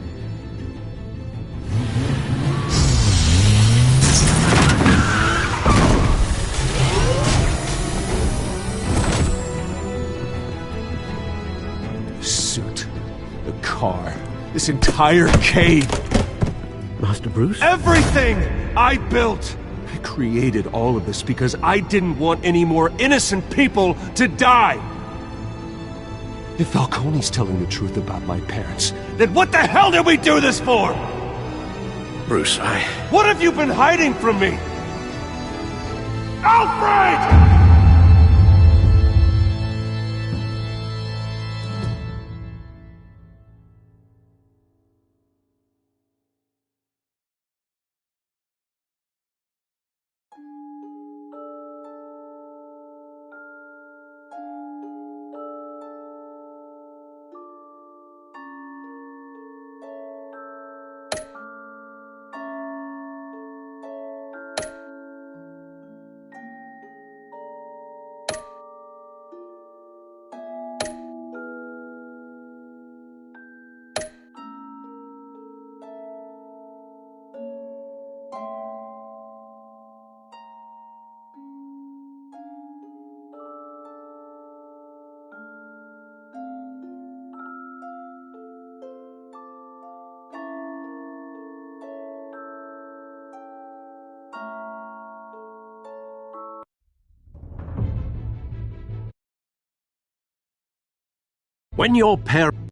[SPEAKER 3] The suit, the car, this entire cave.
[SPEAKER 6] Master Bruce?
[SPEAKER 3] Everything I built! I created all of this because I didn't want any more innocent people to die! If Falcone's telling the truth about my parents, then what the hell did we do this for?
[SPEAKER 6] Bruce,
[SPEAKER 3] What have you been hiding from me? Alfred!
[SPEAKER 6] When your parents...